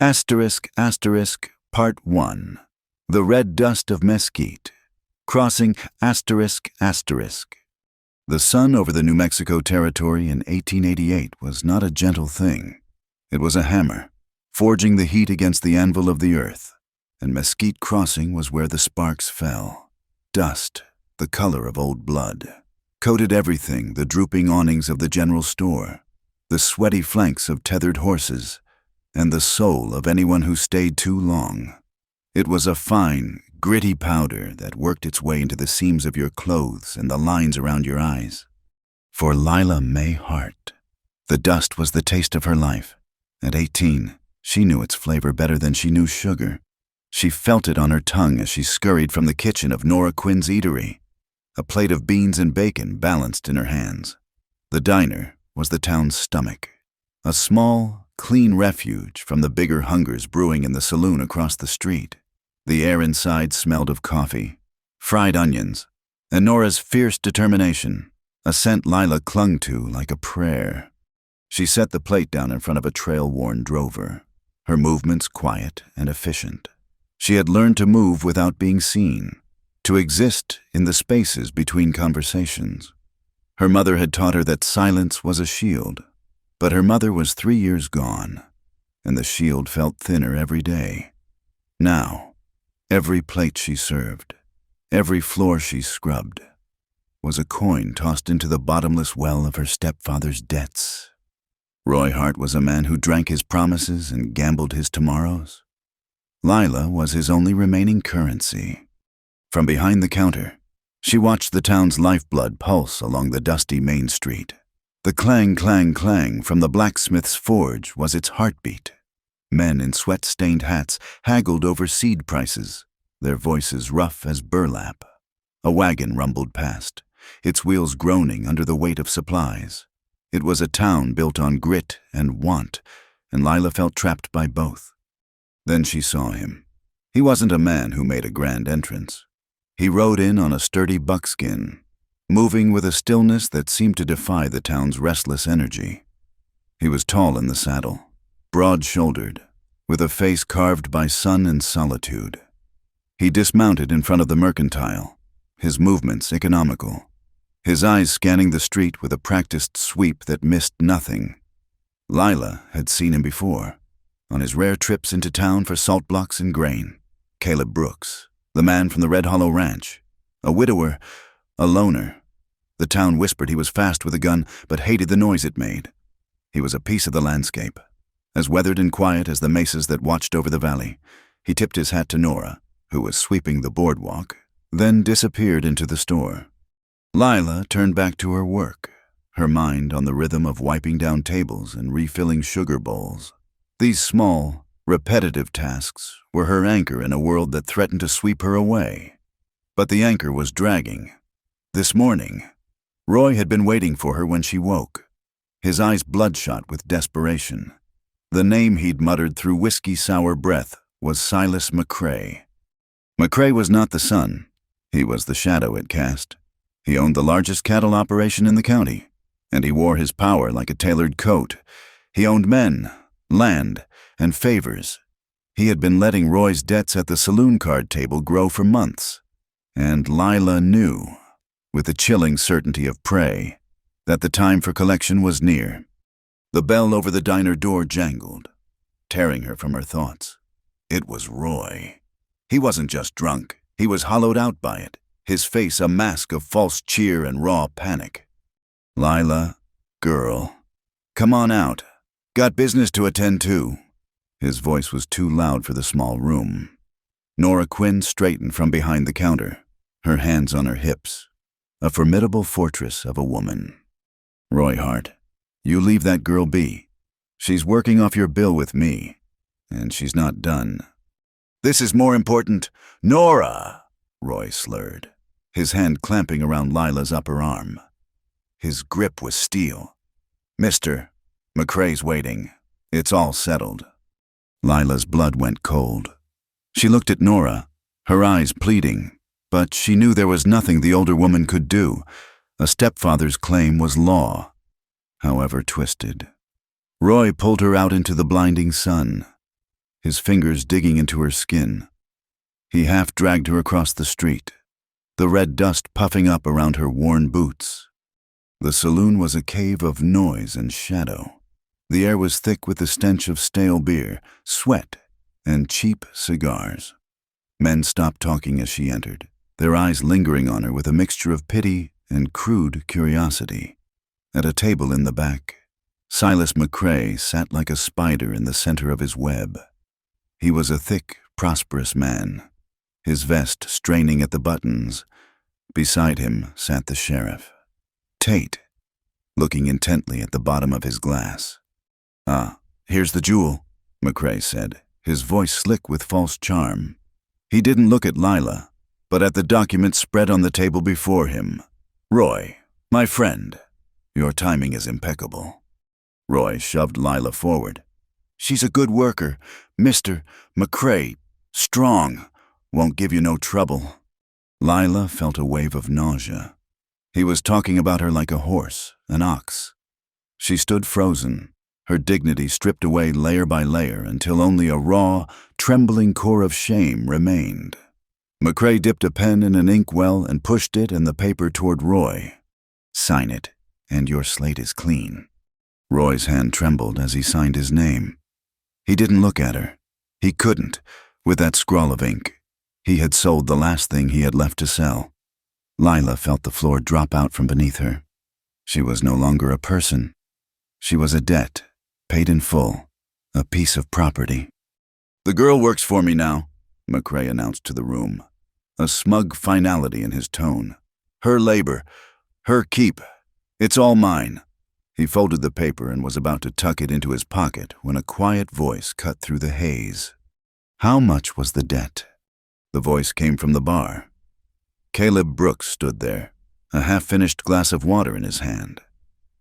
Part 1. The Red Dust of Mesquite. Crossing The sun over the New Mexico Territory in 1888 was not a gentle thing. It was a hammer, forging the heat against the anvil of the earth, and Mesquite Crossing was where the sparks fell. Dust, the color of old blood, coated everything: the drooping awnings of the general store, the sweaty flanks of tethered horses, and the soul of anyone who stayed too long. It was a fine, gritty powder that worked its way into the seams of your clothes and the lines around your eyes. For Lila May Hart, the dust was the taste of her life. At 18, she knew its flavor better than she knew sugar. She felt it on her tongue as she scurried from the kitchen of Nora Quinn's eatery, a plate of beans and bacon balanced in her hands. The diner was the town's stomach, a small, clean refuge from the bigger hungers brewing in the saloon across the street. The air inside smelled of coffee, fried onions, and Nora's fierce determination, a scent Lila clung to like a prayer. She set the plate down in front of a trail-worn drover, her movements quiet and efficient. She had learned to move without being seen, to exist in the spaces between conversations. Her mother had taught her that silence was a shield, but her mother was 3 years gone, and the shield felt thinner every day. Now, every plate she served, every floor she scrubbed, was a coin tossed into the bottomless well of her stepfather's debts. Roy Hart was a man who drank his promises and gambled his tomorrows. Lila was his only remaining currency. From behind the counter, she watched the town's lifeblood pulse along the dusty main street. The clang, clang, clang from the blacksmith's forge was its heartbeat. Men in sweat-stained hats haggled over seed prices, their voices rough as burlap. A wagon rumbled past, its wheels groaning under the weight of supplies. It was a town built on grit and want, and Lila felt trapped by both. Then she saw him. He wasn't a man who made a grand entrance. He rode in on a sturdy buckskin, moving with a stillness that seemed to defy the town's restless energy. He was tall in the saddle, broad-shouldered, with a face carved by sun and solitude. He dismounted in front of the mercantile, his movements economical, his eyes scanning the street with a practiced sweep that missed nothing. Lila had seen him before, on his rare trips into town for salt blocks and grain. Caleb Brooks, the man from the Red Hollow Ranch, a widower, a loner. The town whispered he was fast with a gun, but hated the noise it made. He was a piece of the landscape, as weathered and quiet as the mesas that watched over the valley. He tipped his hat to Nora, who was sweeping the boardwalk, then disappeared into the store. Lila turned back to her work, her mind on the rhythm of wiping down tables and refilling sugar bowls. These small, repetitive tasks were her anchor in a world that threatened to sweep her away. But the anchor was dragging. This morning, Roy had been waiting for her when she woke, his eyes bloodshot with desperation. The name he'd muttered through whiskey-sour breath was Silas McCrae. McCrae was not the sun. He was the shadow it cast. He owned the largest cattle operation in the county, and he wore his power like a tailored coat. He owned men, land, and favors. He had been letting Roy's debts at the saloon card table grow for months, and Lila knew, with the chilling certainty of prey, that the time for collection was near. The bell over the diner door jangled, tearing her from her thoughts. It was Roy. He wasn't just drunk, he was hollowed out by it, his face a mask of false cheer and raw panic. "Lila, girl, come on out. Got business to attend to." His voice was too loud for the small room. Nora Quinn straightened from behind the counter, her hands on her hips, a formidable fortress of a woman. "Roy Hart, you leave that girl be. She's working off your bill with me, and she's not done." "This is more important." "Nora!" Roy slurred, his hand clamping around Lila's upper arm. His grip was steel. "Mister, McCrae's waiting. It's all settled." Lila's blood went cold. She looked at Nora, her eyes pleading, but she knew there was nothing the older woman could do. A stepfather's claim was law, however twisted. Roy pulled her out into the blinding sun. his fingers digging into her skin. He half dragged her across the street, the red dust puffing up around her worn boots. The saloon was a cave of noise and shadow. The air was thick with the stench of stale beer, sweat, and cheap cigars. Men stopped talking as she entered, their eyes lingering on her with a mixture of pity and crude curiosity. At a table in the back, Silas McCrae sat like a spider in the center of his web. He was a thick, prosperous man, his vest straining at the buttons. Beside him sat the sheriff, Tate, looking intently at the bottom of his glass. "Ah, here's the jewel," McCrae said, his voice slick with false charm. He didn't look at Lila, but at the document spread on the table before him. "Roy, my friend, your timing is impeccable." Roy shoved Lila forward. "She's a good worker, Mr. McCrae, strong, won't give you no trouble." Lila felt a wave of nausea. He was talking about her like a horse, an ox. She stood frozen, her dignity stripped away layer by layer until only a raw, trembling core of shame remained. McCrae dipped a pen in an inkwell and pushed it and the paper toward Roy. "Sign it, and your slate is clean." Roy's hand trembled as he signed his name. He didn't look at her. He couldn't, with that scrawl of ink. He had sold the last thing he had left to sell. Lila felt the floor drop out from beneath her. She was no longer a person. She was a debt, paid in full, a piece of property. "The girl works for me now," McCrae announced to the room, a smug finality in his tone. "Her labor, her keep, it's all mine." He folded the paper and was about to tuck it into his pocket when a quiet voice cut through the haze. "How much was the debt?" The voice came from the bar. Caleb Brooks stood there, a half-finished glass of water in his hand.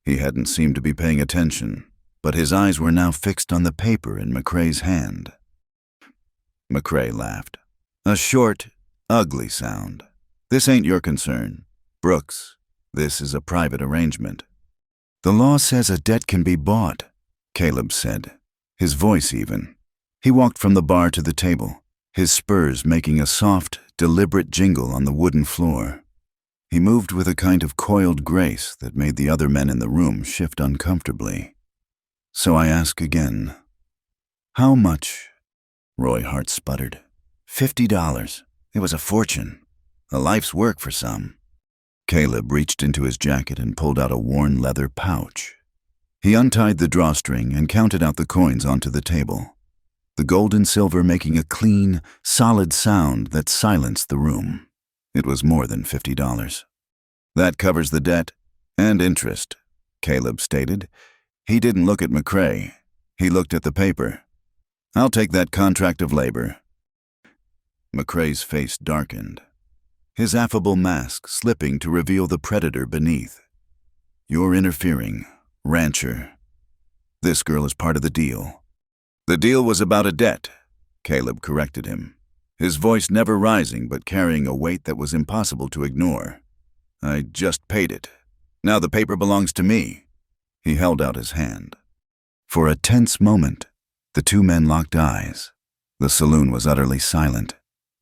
He hadn't seemed to be paying attention, but his eyes were now fixed on the paper in McCrae's hand. McCrae laughed. "A short, ugly sound. This ain't your concern, Brooks. This is a private arrangement." "The law says a debt can be bought," Caleb said, his voice even. He walked from the bar to the table, his spurs making a soft, deliberate jingle on the wooden floor. He moved with a kind of coiled grace that made the other men in the room shift uncomfortably. "So I ask again, how much?" Roy Hart sputtered. $50. It was a fortune. A life's work for some." Caleb reached into his jacket and pulled out a worn leather pouch. He untied the drawstring and counted out the coins onto the table, the gold and silver making a clean, solid sound that silenced the room. It was more than $50. "That covers the debt and interest," Caleb stated. He didn't look at McCrae. He looked at the paper. "I'll take that contract of labor." McCrae's face darkened, his affable mask slipping to reveal the predator beneath. "You're interfering, rancher. This girl is part of the deal." "The deal was about a debt," Caleb corrected him, his voice never rising but carrying a weight that was impossible to ignore. "I just paid it. Now the paper belongs to me." He held out his hand. For a tense moment, the two men locked eyes. The saloon was utterly silent.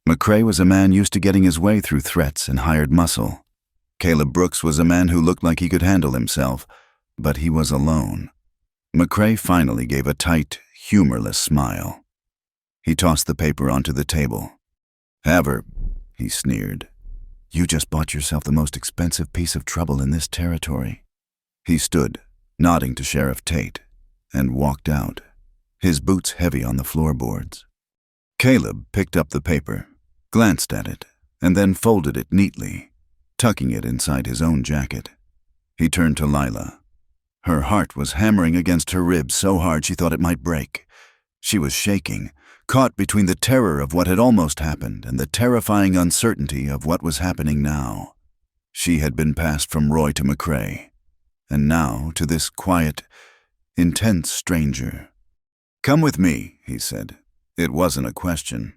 McCrae was a man used to getting his way through threats and hired muscle. Caleb Brooks was a man who looked like he could handle himself, but he was alone. McCrae finally gave a tight, humorless smile. He tossed the paper onto the table. "Have her," he sneered. "You just bought yourself the most expensive piece of trouble in this territory." He stood, nodding to Sheriff Tate, and walked out, his boots heavy on the floorboards. Caleb picked up the paper, glanced at it, and then folded it neatly, tucking it inside his own jacket. He turned to Lila. Her heart was hammering against her ribs so hard she thought it might break. She was shaking, caught between the terror of what had almost happened and the terrifying uncertainty of what was happening now. She had been passed from Roy to McCrae, and now to this quiet, intense stranger. "Come with me," he said. It wasn't a question.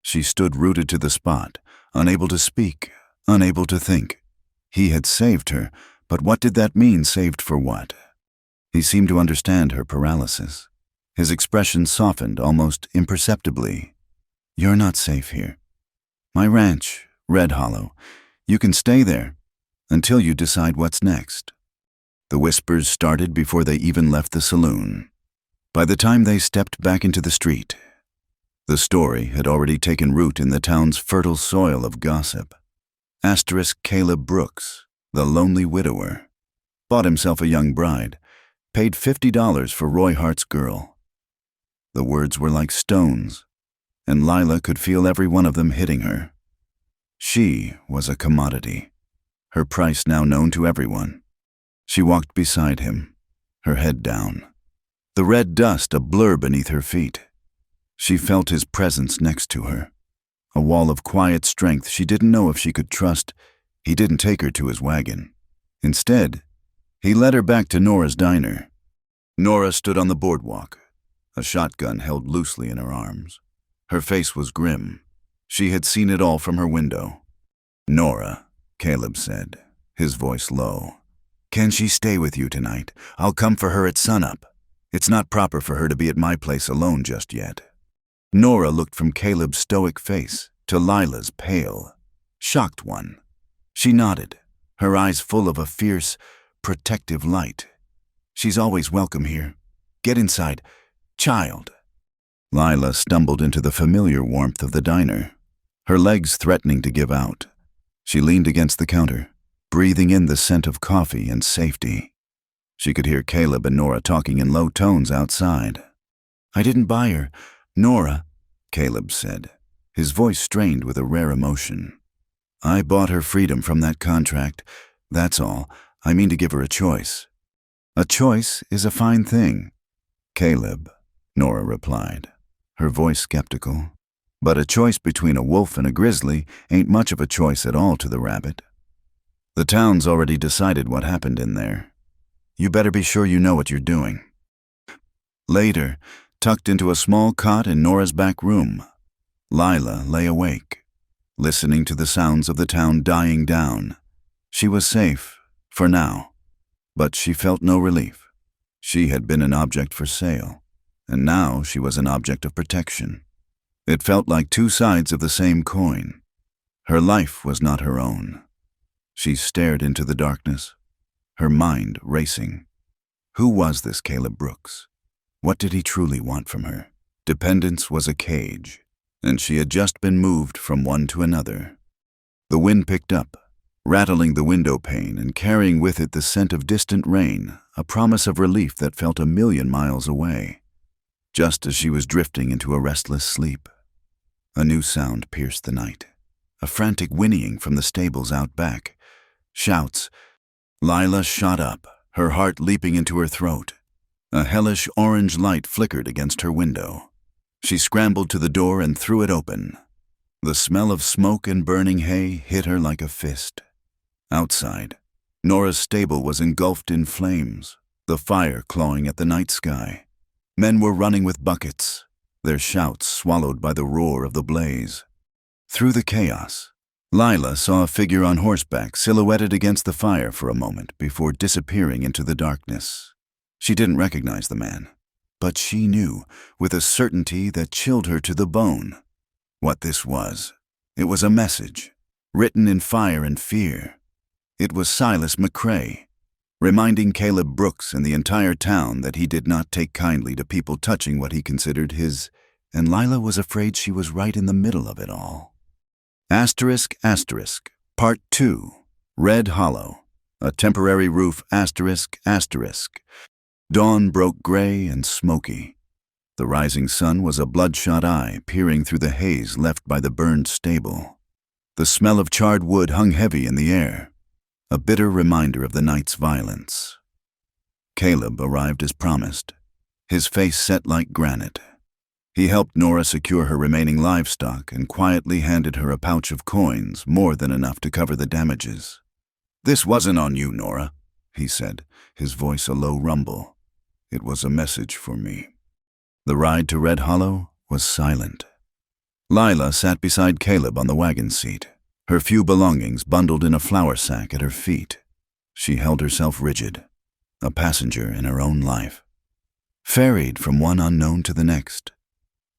She stood rooted to the spot, unable to speak, unable to think. He had saved her, but what did that mean, saved for what? He seemed to understand her paralysis. His expression softened almost imperceptibly. "You're not safe here. My ranch, Red Hollow. You can stay there until you decide what's next." The whispers started before they even left the saloon. By the time they stepped back into the street, the story had already taken root in the town's fertile soil of gossip. Caleb Brooks, the lonely widower, bought himself a young bride, paid $50 for Roy Hart's girl. The words were like stones, and Lila could feel every one of them hitting her. She was a commodity, her price now known to everyone. She walked beside him, her head down, the red dust a blur beneath her feet. She felt his presence next to her, a wall of quiet strength she didn't know if she could trust. He didn't take her to his wagon. Instead, he led her back to Nora's diner. Nora stood on the boardwalk, a shotgun held loosely in her arms. Her face was grim. She had seen it all from her window. "Nora," Caleb said, his voice low. "Can she stay with you tonight? I'll come for her at sunup. It's not proper for her to be at my place alone just yet." Nora looked from Caleb's stoic face to Lila's pale, shocked one. She nodded, her eyes full of a fierce, protective light. "She's always welcome here. Get inside, child." Lila stumbled into the familiar warmth of the diner, her legs threatening to give out. She leaned against the counter, breathing in the scent of coffee and safety. She could hear Caleb and Nora talking in low tones outside. "I didn't buy her, Nora," Caleb said, his voice strained with a rare emotion. "I bought her freedom from that contract. That's all. I mean to give her a choice." "A choice is a fine thing, Caleb," Nora replied, her voice skeptical. "But a choice between a wolf and a grizzly ain't much of a choice at all to the rabbit. The town's already decided what happened in there. You better be sure you know what you're doing." Later, tucked into a small cot in Nora's back room, Lila lay awake, listening to the sounds of the town dying down. She was safe, for now, but she felt no relief. She had been an object for sale, and now she was an object of protection. It felt like two sides of the same coin. Her life was not her own. She stared into the darkness, her mind racing. Who was this Caleb Brooks? What did he truly want from her? Dependence was a cage, and she had just been moved from one to another. The wind picked up, rattling the window pane and carrying with it the scent of distant rain, a promise of relief that felt 1,000,000 miles away. Just as she was drifting into a restless sleep, a new sound pierced the night, a frantic whinnying from the stables out back. Shouts. Lila shot up, her heart leaping into her throat. A hellish orange light flickered against her window. She scrambled to the door and threw it open. The smell of smoke and burning hay hit her like a fist. Outside, Nora's stable was engulfed in flames, the fire clawing at the night sky. Men were running with buckets, their shouts swallowed by the roar of the blaze. Through the chaos, Lila saw a figure on horseback silhouetted against the fire for a moment before disappearing into the darkness. She didn't recognize the man, but she knew, with a certainty that chilled her to the bone, what this was. It was a message, written in fire and fear. It was Silas McCrae, reminding Caleb Brooks and the entire town that he did not take kindly to people touching what he considered his, and Lila was afraid she was right in the middle of it all. ***, Part 2, Red Hollow, a temporary roof ***. Dawn broke gray and smoky. The rising sun was a bloodshot eye peering through the haze left by the burned stable. The smell of charred wood hung heavy in the air, a bitter reminder of the night's violence. Caleb arrived as promised, his face set like granite. He helped Nora secure her remaining livestock and quietly handed her a pouch of coins, more than enough to cover the damages. "This wasn't on you, Nora," he said, his voice a low rumble. "It was a message for me." The ride to Red Hollow was silent. Lila sat beside Caleb on the wagon seat, her few belongings bundled in a flour sack at her feet. She held herself rigid, a passenger in her own life. ferried from one unknown to the next.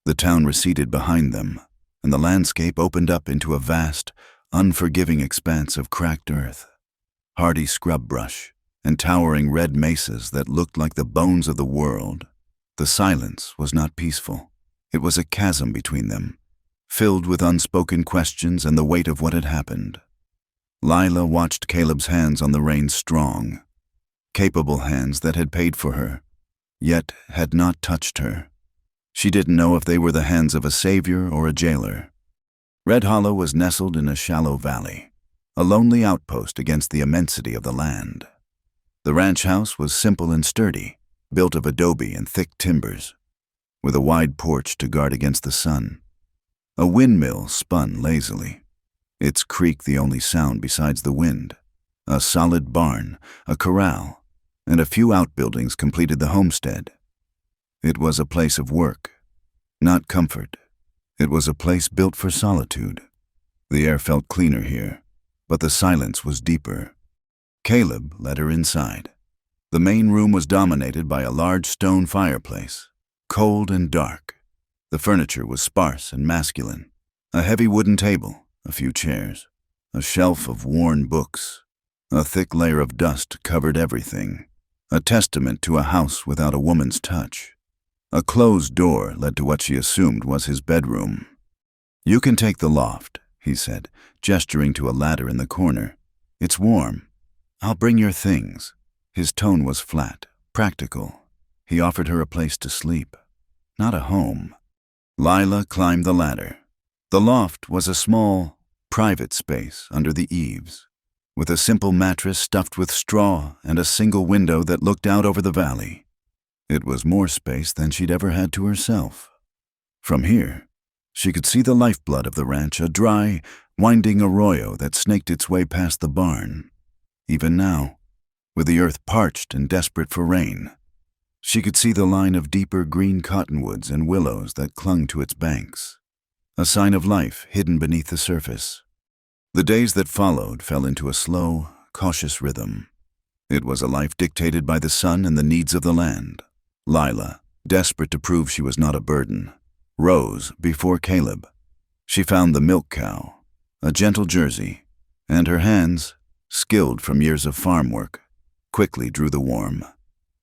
The town receded behind them, and the landscape opened up into a vast, unforgiving expanse of cracked earth, hardy scrub brush, and towering red mesas that looked like the bones of the world. The silence was not peaceful. It was a chasm between them, filled with unspoken questions and the weight of what had happened. Lila watched Caleb's hands on the reins strong, capable hands that had paid for her, yet had not touched her. She didn't know if they were the hands of a savior or a jailer. Red Hollow was nestled in a shallow valley, a lonely outpost against the immensity of the land. The ranch house was simple and sturdy, built of adobe and thick timbers, with a wide porch to guard against the sun. A windmill spun lazily, its creak the only sound besides the wind. A solid barn, a corral, and a few outbuildings completed the homestead. It was a place of work, not comfort. It was a place built for solitude. The air felt cleaner here, but the silence was deeper. Caleb led her inside. The main room was dominated by a large stone fireplace, cold and dark. The furniture was sparse and masculine. A heavy wooden table, a few chairs, a shelf of worn books. A thick layer of dust covered everything, a testament to a house without a woman's touch. A closed door led to what she assumed was his bedroom. "You can take the loft," he said, gesturing to a ladder in the corner. "It's warm. I'll bring your things." His tone was flat, practical. He offered her a place to sleep, not a home. Lila climbed the ladder. The loft was a small, private space under the eaves, with a simple mattress stuffed with straw and a single window that looked out over the valley. It was more space than she'd ever had to herself. From here, she could see the lifeblood of the ranch, a dry, winding arroyo that snaked its way past the barn. Even now, with the earth parched and desperate for rain, she could see the line of deeper green cottonwoods and willows that clung to its banks, a sign of life hidden beneath the surface. The days that followed fell into a slow, cautious rhythm. It was a life dictated by the sun and the needs of the land. Lila, desperate to prove she was not a burden, rose before Caleb. She found the milk cow, a gentle Jersey, and her hands, skilled from years of farm work, quickly drew the warm,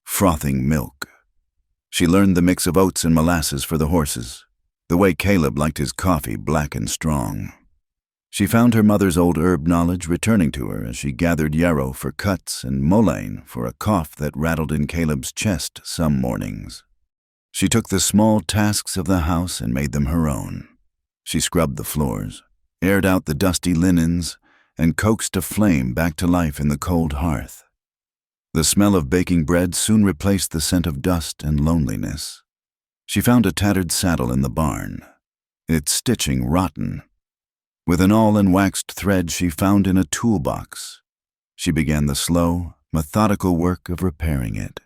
frothing milk. She learned the mix of oats and molasses for the horses, the way Caleb liked his coffee black and strong. She found her mother's old herb knowledge returning to her as she gathered yarrow for cuts and mullein for a cough that rattled in Caleb's chest some mornings. She took the small tasks of the house and made them her own. She scrubbed the floors, aired out the dusty linens, and coaxed a flame back to life in the cold hearth. The smell of baking bread soon replaced the scent of dust and loneliness. She found a tattered saddle in the barn, its stitching rotten. With an awl and waxed thread she found in a toolbox, she began the slow, methodical work of repairing it.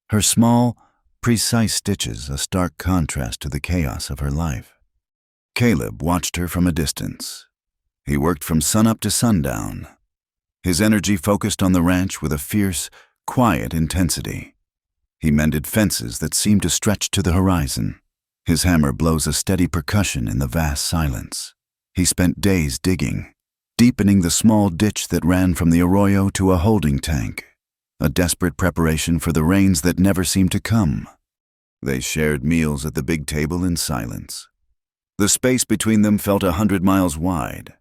Her small, precise stitches a stark contrast to the chaos of her life. Caleb watched her from a distance. He worked from sunup to sundown, his energy focused on the ranch with a fierce, quiet intensity. He mended fences that seemed to stretch to the horizon. His hammer blows a steady percussion in the vast silence. He spent days digging, deepening the small ditch that ran from the arroyo to a holding tank, a desperate preparation for the rains that never seemed to come. They shared meals at the big table in silence. The space between them felt 100 miles wide.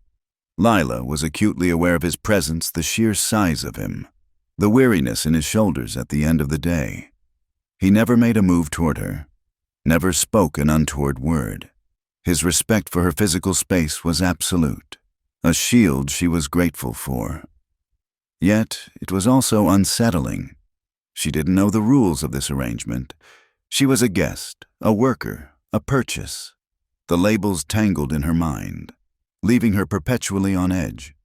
Lila was acutely aware of his presence, the sheer size of him, the weariness in his shoulders at the end of the day. He never made a move toward her, never spoke an untoward word. His respect for her physical space was absolute, a shield she was grateful for. Yet it was also unsettling. She didn't know the rules of this arrangement. She was a guest, a worker, a purchase. The labels tangled in her mind, leaving her perpetually on edge.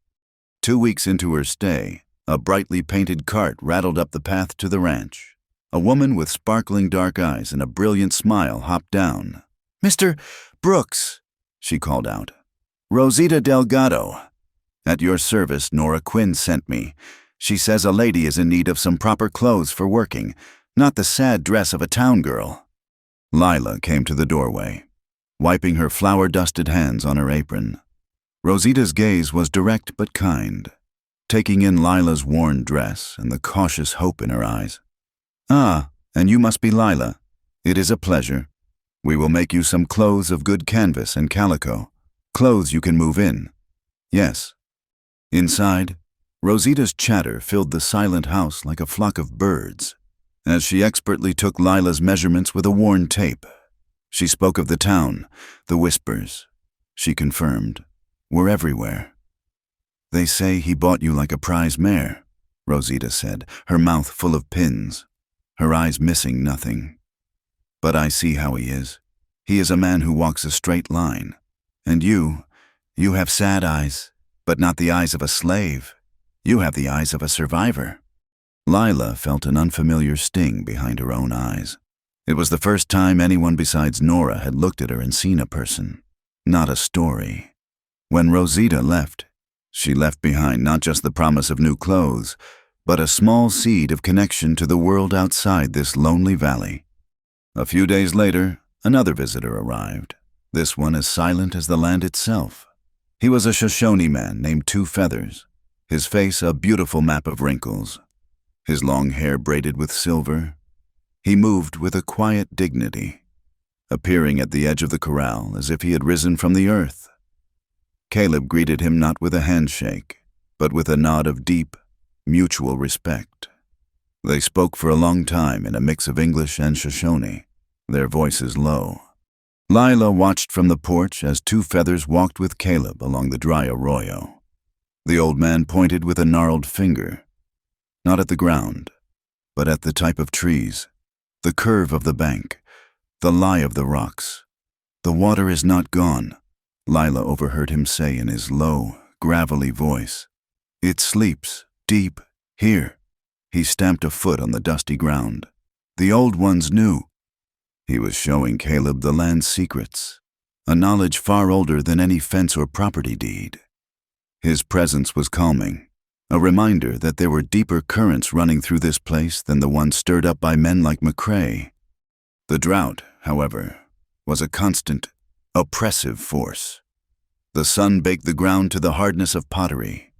2 weeks into her stay, a brightly painted cart rattled up the path to the ranch. A woman with sparkling dark eyes and a brilliant smile hopped down. "Mr. Brooks," she called out. "Rosita Delgado. At your service, Nora Quinn sent me. She says a lady is in need of some proper clothes for working. not the sad dress of a town girl. Lila came to the doorway, wiping her flour-dusted hands on her apron. Rosita's gaze was direct but kind, taking in Lila's worn dress and the cautious hope in her eyes. "Ah, and you must be Lila. It is a pleasure. We will make you some clothes of good canvas and calico, clothes you can move in." "Yes." Inside, Rosita's chatter filled the silent house like a flock of birds, as she expertly took Lila's measurements with a worn tape. She spoke of the town. The whispers, she confirmed, were everywhere. "They say he bought you like a prize mare," Rosita said, her mouth full of pins, her eyes missing nothing. "But I see how he is. He is a man who walks a straight line. And you have sad eyes, but not the eyes of a slave. You have the eyes of a survivor." Lila felt an unfamiliar sting behind her own eyes. It was the first time anyone besides Nora had looked at her and seen a person, not a story. When Rosita left, she left behind not just the promise of new clothes, but a small seed of connection to the world outside this lonely valley. A few days later, another visitor arrived, this one as silent as the land itself. He was a Shoshone man named Two Feathers, his face a beautiful map of wrinkles, his long hair braided with silver. He moved with a quiet dignity, appearing at the edge of the corral as if he had risen from the earth. Caleb greeted him not with a handshake, but with a nod of deep, mutual respect. They spoke for a long time in a mix of English and Shoshone, their voices low. Lila watched from the porch as Two Feathers walked with Caleb along the dry arroyo. The old man pointed with a gnarled finger, not at the ground, but at the type of trees, the curve of the bank, the lie of the rocks. "The water is not gone," Lila overheard him say in his low, gravelly voice. "It sleeps, deep, here." He stamped a foot on the dusty ground. "The old ones knew." He was showing Caleb the land's secrets, a knowledge far older than any fence or property deed. His presence was calming, a reminder that there were deeper currents running through this place than the ones stirred up by men like McCrae. The drought, however, was a constant, oppressive force. The sun baked the ground to the hardness of pottery.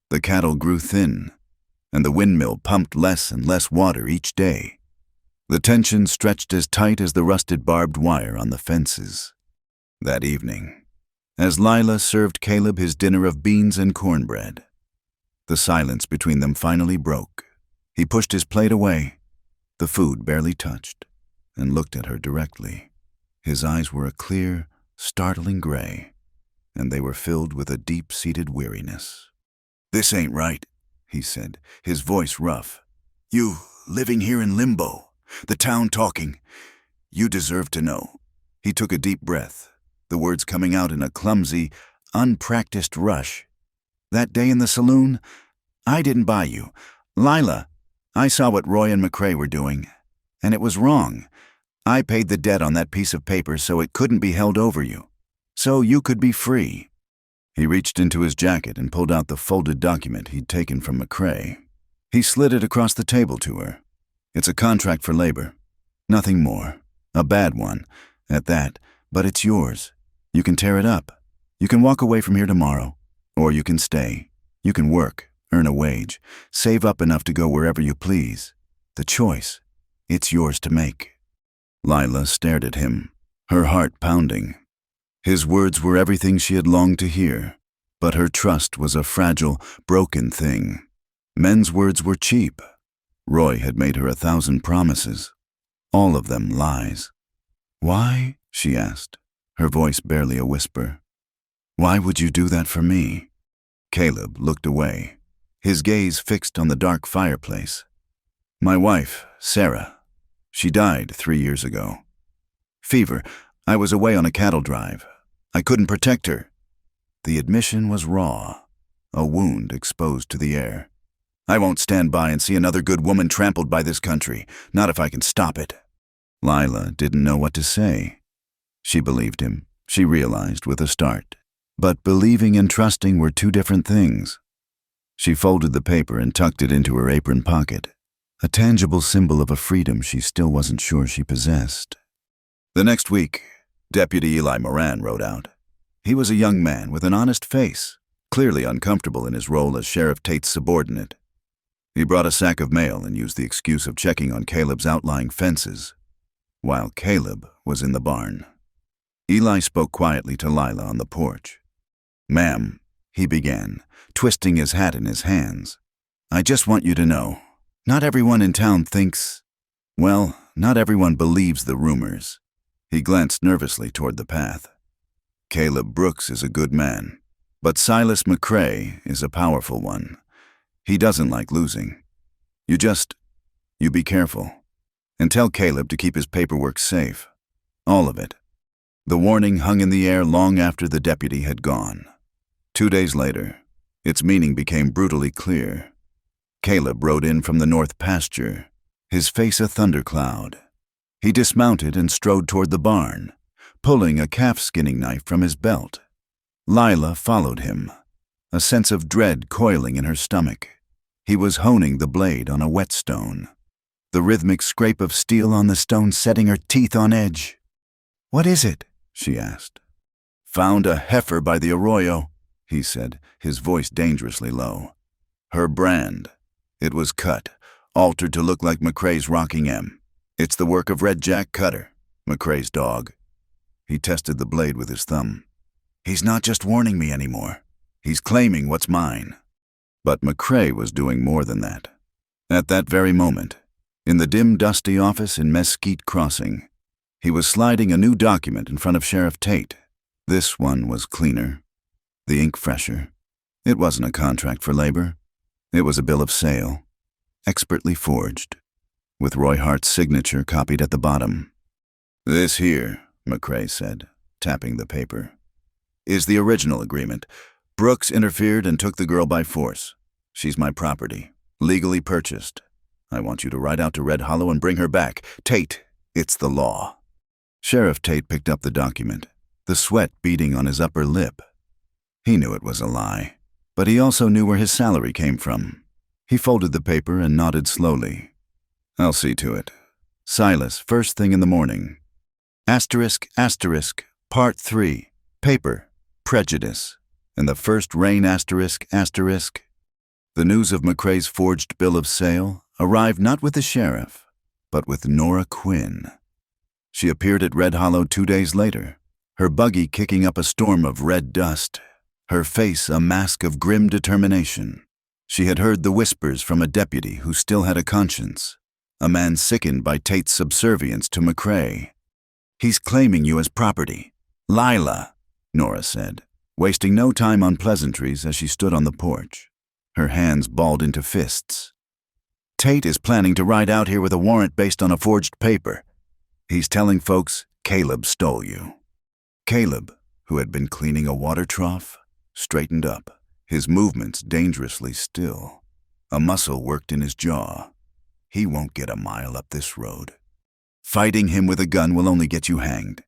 The cattle grew thin, and the windmill pumped less and less water each day. The tension stretched as tight as the rusted barbed wire on the fences. That evening, as Lila served Caleb his dinner of beans and cornbread, the silence between them finally broke. He pushed his plate away, the food barely touched, and looked at her directly. His eyes were a clear, startling gray, and they were filled with a deep-seated weariness. "This ain't right," he said, his voice rough. "You living here in limbo, the town talking. You deserve to know." He took a deep breath, the words coming out in a clumsy, unpracticed rush. "That day in the saloon, I didn't buy you. Lila, I saw what Roy and McCrae were doing, and it was wrong. I paid the debt on that piece of paper so it couldn't be held over you, so you could be free." He reached into his jacket and pulled out the folded document he'd taken from McCrae. He slid it across the table to her. "It's a contract for labor. Nothing more. A bad one, at that, but it's yours. You can tear it up. You can walk away from here tomorrow, or you can stay. You can work, earn a wage, save up enough to go wherever you please. The choice, it's yours to make." Lila stared at him, her heart pounding. His words were everything she had longed to hear, but her trust was a fragile, broken thing. Men's words were cheap. Roy had made her 1,000 promises, all of them lies. "Why?" she asked, her voice barely a whisper. "Why would you do that for me?" Caleb looked away, his gaze fixed on the dark fireplace. "My wife, Sarah, she died 3 years ago. Fever. I was away on a cattle drive. I couldn't protect her." The admission was raw, a wound exposed to the air. "I won't stand by and see another good woman trampled by this country, not if I can stop it." Lila didn't know what to say. She believed him, she realized with a start. But believing and trusting were two different things. She folded the paper and tucked it into her apron pocket. a tangible symbol of a freedom she still wasn't sure she possessed. The next week, Deputy Eli Moran rode out. He was a young man with an honest face, clearly uncomfortable in his role as Sheriff Tate's subordinate. He brought a sack of mail and used the excuse of checking on Caleb's outlying fences, while Caleb was in the barn. Eli spoke quietly to Lila on the porch. "Ma'am," he began, twisting his hat in his hands, "I just want you to know, not everyone in town thinks, well, not everyone believes the rumors." He glanced nervously toward the path. "Caleb Brooks is a good man, but Silas McCrae is a powerful one. He doesn't like losing. You be careful. And tell Caleb to keep his paperwork safe. All of it." The warning hung in the air long after the deputy had gone. 2 days later, its meaning became brutally clear. Caleb rode in from the north pasture, his face a thundercloud. He dismounted and strode toward the barn, pulling a calf-skinning knife from his belt. Lila followed him, a sense of dread coiling in her stomach. He was honing the blade on a whetstone, the rhythmic scrape of steel on the stone setting her teeth on edge. "What is it?" she asked. "Found a heifer by the arroyo," he said, his voice dangerously low. "Her brand. It was cut, altered to look like McCrae's Rocking M. It's the work of Red Jack Cutter, McCrae's dog." He tested the blade with his thumb. "He's not just warning me anymore. He's claiming what's mine." But McCrae was doing more than that. At that very moment, in the dim, dusty office in Mesquite Crossing, he was sliding a new document in front of Sheriff Tate. This one was cleaner, the ink fresher. It wasn't a contract for labor. It was a bill of sale, expertly forged, with Roy Hart's signature copied at the bottom. "This here," McCrae said, tapping the paper, "is the original agreement. Brooks interfered and took the girl by force. She's my property, legally purchased. I want you to ride out to Red Hollow and bring her back. Tate, it's the law." Sheriff Tate picked up the document, the sweat beading on his upper lip. He knew it was a lie, but he also knew where his salary came from. He folded the paper and nodded slowly. "I'll see to it. Silas, first thing in the morning. Asterisk, asterisk, Part 3, paper, prejudice, and the first rain asterisk, asterisk." The news of McCrae's forged bill of sale arrived not with the sheriff, but with Nora Quinn. She appeared at Red Hollow 2 days later, her buggy kicking up a storm of red dust, her face a mask of grim determination. She had heard the whispers from a deputy who still had a conscience, a man sickened by Tate's subservience to McCrae. "He's claiming you as property." "Lila," Nora said, wasting no time on pleasantries as she stood on the porch, her hands balled into fists. "Tate is planning to ride out here with a warrant based on a forged paper. He's telling folks Caleb stole you." Caleb, who had been cleaning a water trough, straightened up, his movements dangerously still. A muscle worked in his jaw. "He won't get a mile up this road. Fighting him with a gun will only get you hanged."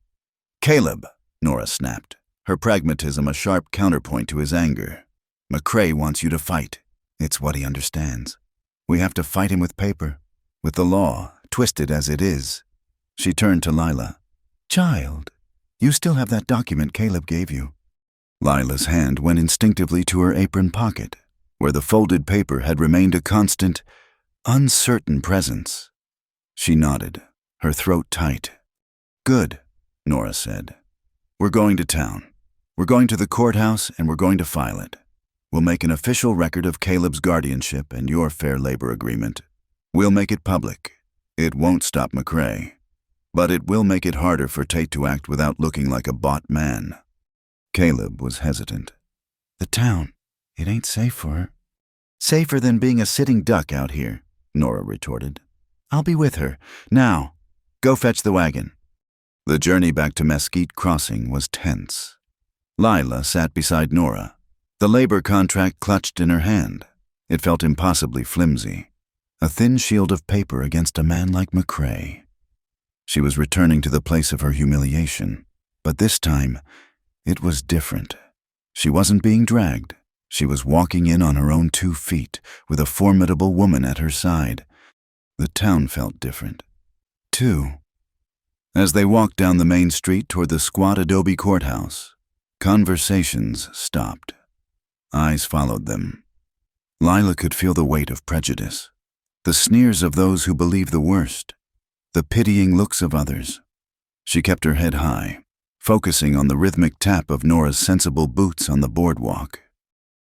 "Caleb," Nora snapped, her pragmatism a sharp counterpoint to his anger. "McCrae wants you to fight. It's what he understands. We have to fight him with paper, with the law, twisted as it is." She turned to Lila. "Child, you still have that document Caleb gave you." Lila's hand went instinctively to her apron pocket, where the folded paper had remained a constant, uncertain presence. She nodded, her throat tight. "Good," Nora said. "We're going to town. We're going to the courthouse and we're going to file it. We'll make an official record of Caleb's guardianship and your fair labor agreement. We'll make it public. It won't stop McCrae, but it will make it harder for Tate to act without looking like a bought man." Caleb was hesitant. "The town, it ain't safe for her." "Safer than being a sitting duck out here," Nora retorted. "I'll be with her. Now, go fetch the wagon." The journey back to Mesquite Crossing was tense. Lila sat beside Nora, the labor contract clutched in her hand. It felt impossibly flimsy, a thin shield of paper against a man like McCrae. She was returning to the place of her humiliation, but this time, it was different. She wasn't being dragged. She was walking in on her own 2 feet, with a formidable woman at her side. The town felt different, too. As they walked down the main street toward the squat adobe courthouse, conversations stopped. Eyes followed them. Lila could feel the weight of prejudice, the sneers of those who believe the worst, the pitying looks of others. She kept her head high, focusing on the rhythmic tap of Nora's sensible boots on the boardwalk.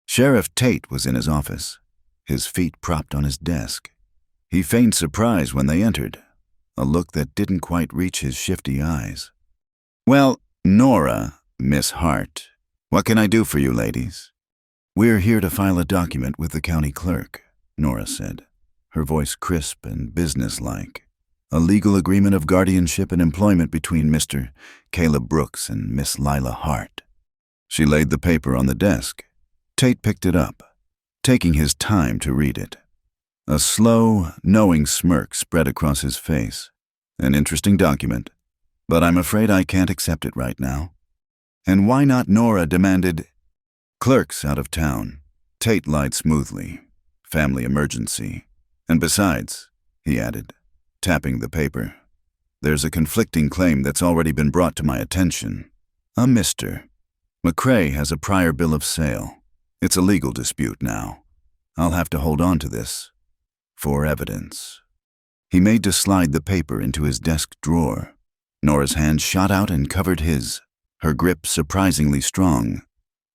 Sheriff Tate was in his office, his feet propped on his desk. He feigned surprise when they entered, a look that didn't quite reach his shifty eyes. "Well, Nora, Miss Hart, what can I do for you ladies?" "We're here to file a document with the county clerk," Nora said, her voice crisp and businesslike. "A legal agreement of guardianship and employment between Mr. Caleb Brooks and Miss Lila Hart." She laid the paper on the desk. Tate picked it up, taking his time to read it. A slow, knowing smirk spread across his face. "An interesting document, but I'm afraid I can't accept it right now." "And why not?" Nora demanded. "Clerk's out of town." Tate lied smoothly. "Family emergency. And besides," he added, tapping the paper, "there's a conflicting claim that's already been brought to my attention. A Mr. McCrae has a prior bill of sale. It's a legal dispute now. I'll have to hold on to this for evidence." He made to slide the paper into his desk drawer. Nora's hand shot out and covered his, her grip surprisingly strong.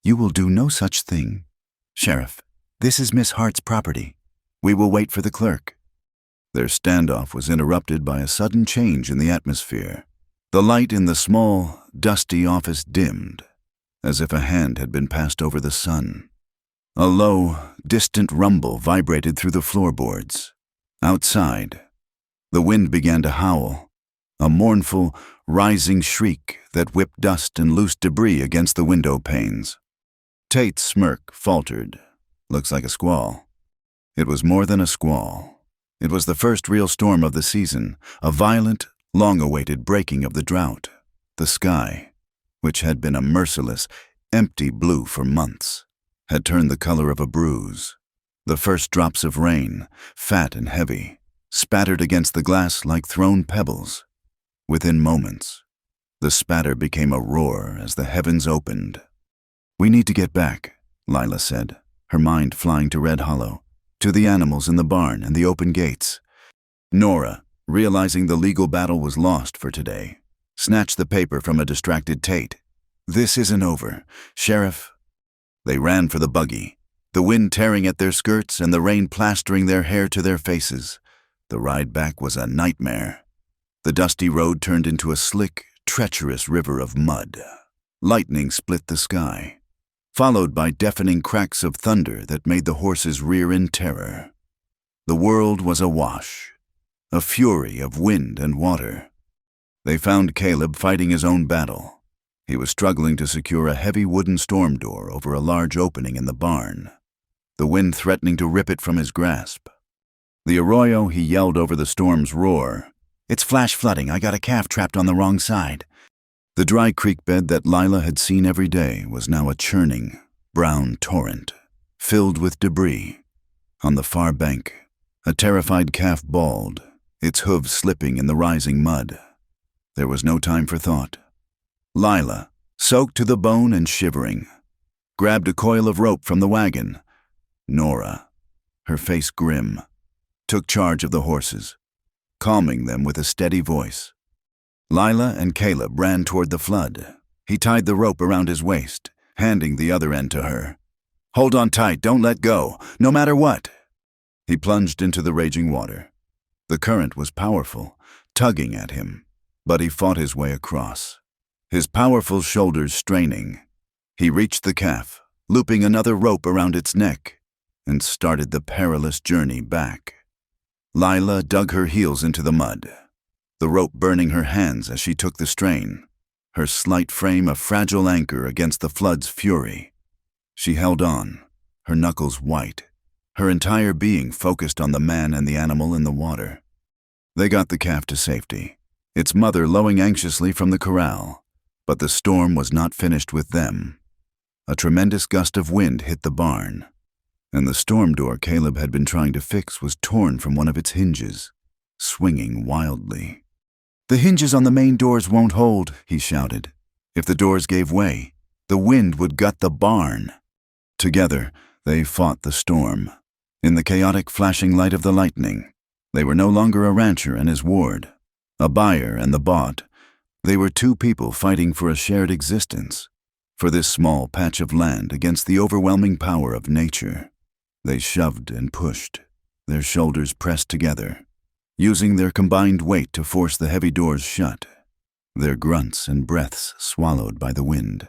"You will do no such thing. Sheriff, this is Miss Hart's property. We will wait for the clerk." Their standoff was interrupted by a sudden change in the atmosphere. The light in the small, dusty office dimmed, as if a hand had been passed over the sun. A low, distant rumble vibrated through the floorboards. Outside, the wind began to howl, a mournful, rising shriek that whipped dust and loose debris against the window panes. Tate's smirk faltered. "Looks like a squall." It was more than a squall. It was the first real storm of the season, a violent, long-awaited breaking of the drought. The sky, which had been a merciless, empty blue for months, had turned the color of a bruise. The first drops of rain, fat and heavy, spattered against the glass like thrown pebbles. Within moments, the spatter became a roar as the heavens opened. "We need to get back," Lila said, her mind flying to Red Hollow, to the animals in the barn and the open gates. Nora, realizing the legal battle was lost for today, snatched the paper from a distracted Tate. "This isn't over, Sheriff." They ran for the buggy, the wind tearing at their skirts and the rain plastering their hair to their faces. The ride back was a nightmare. The dusty road turned into a slick, treacherous river of mud. Lightning split the sky, followed by deafening cracks of thunder that made the horses rear in terror. The world was awash, a fury of wind and water. They found Caleb fighting his own battle. He was struggling to secure a heavy wooden storm door over a large opening in the barn, the wind threatening to rip it from his grasp. The arroyo, he yelled over the storm's roar. "It's flash flooding. I got a calf trapped on the wrong side." The dry creek bed that Lila had seen every day was now a churning, brown torrent, filled with debris. On the far bank, a terrified calf bawled, its hooves slipping in the rising mud. There was no time for thought. Lila, soaked to the bone and shivering, grabbed a coil of rope from the wagon. Nora, her face grim, took charge of the horses, calming them with a steady voice. Lila and Caleb ran toward the flood. He tied the rope around his waist, handing the other end to her. "Hold on tight, don't let go, no matter what." He plunged into the raging water. The current was powerful, tugging at him, but he fought his way across, his powerful shoulders straining. He reached the calf, looping another rope around its neck, and started the perilous journey back. Lila dug her heels into the mud, the rope burning her hands as she took the strain, her slight frame a fragile anchor against the flood's fury. She held on, her knuckles white, her entire being focused on the man and the animal in the water. They got the calf to safety, its mother lowing anxiously from the corral. But the storm was not finished with them. A tremendous gust of wind hit the barn, and the storm door Caleb had been trying to fix was torn from one of its hinges. swinging wildly. "The hinges on the main doors won't hold," he shouted. If the doors gave way, the wind would gut the barn. Together, they fought the storm. In the chaotic flashing light of the lightning, they were no longer a rancher and his ward, a buyer and the bought. They were two people fighting for a shared existence, for this small patch of land against the overwhelming power of nature. They shoved and pushed, their shoulders pressed together, using their combined weight to force the heavy doors shut, their grunts and breaths swallowed by the wind.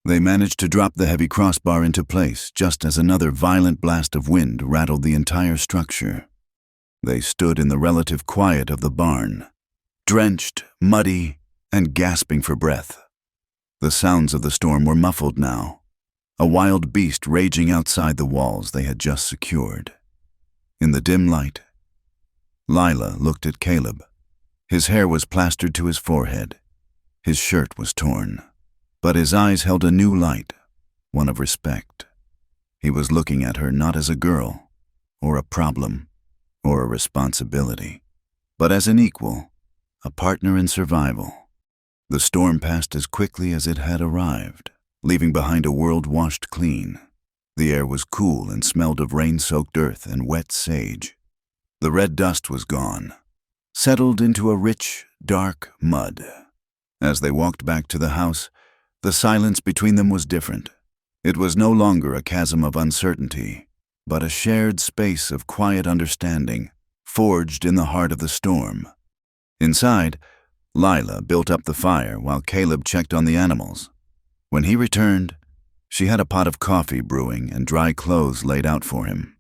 They managed to drop the heavy crossbar into place just as another violent blast of wind rattled the entire structure. They stood in the relative quiet of the barn, drenched, muddy, and gasping for breath. The sounds of the storm were muffled now, a wild beast raging outside the walls they had just secured. In the dim light, Lila looked at Caleb. His hair was plastered to his forehead. His shirt was torn, but his eyes held a new light, one of respect. He was looking at her not as a girl, or a problem, or a responsibility, but as an equal, a partner in survival. The storm passed as quickly as it had arrived, leaving behind a world washed clean. The air was cool and smelled of rain-soaked earth and wet sage. The red dust was gone, settled into a rich, dark mud. As they walked back to the house, the silence between them was different. It was no longer a chasm of uncertainty, but a shared space of quiet understanding, forged in the heart of the storm. Inside, Lila built up the fire while Caleb checked on the animals. When he returned, she had a pot of coffee brewing and dry clothes laid out for him.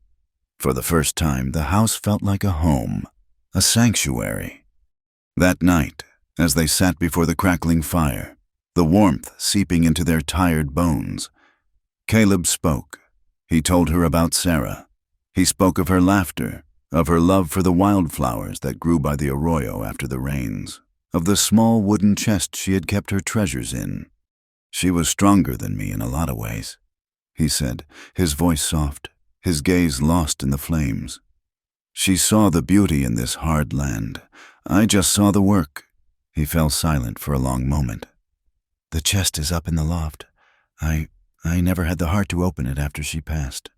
For the first time, the house felt like a home, a sanctuary. That night, as they sat before the crackling fire, the warmth seeping into their tired bones, Caleb spoke. He told her about Sarah. He spoke of her laughter, of her love for the wildflowers that grew by the arroyo after the rains, of the small wooden chest she had kept her treasures in. "She was stronger than me in a lot of ways," he said, his voice soft, his gaze lost in the flames. "She saw the beauty in this hard land. I just saw the work." He fell silent for a long moment. "The chest is up in the loft. I never had the heart to open it after she passed."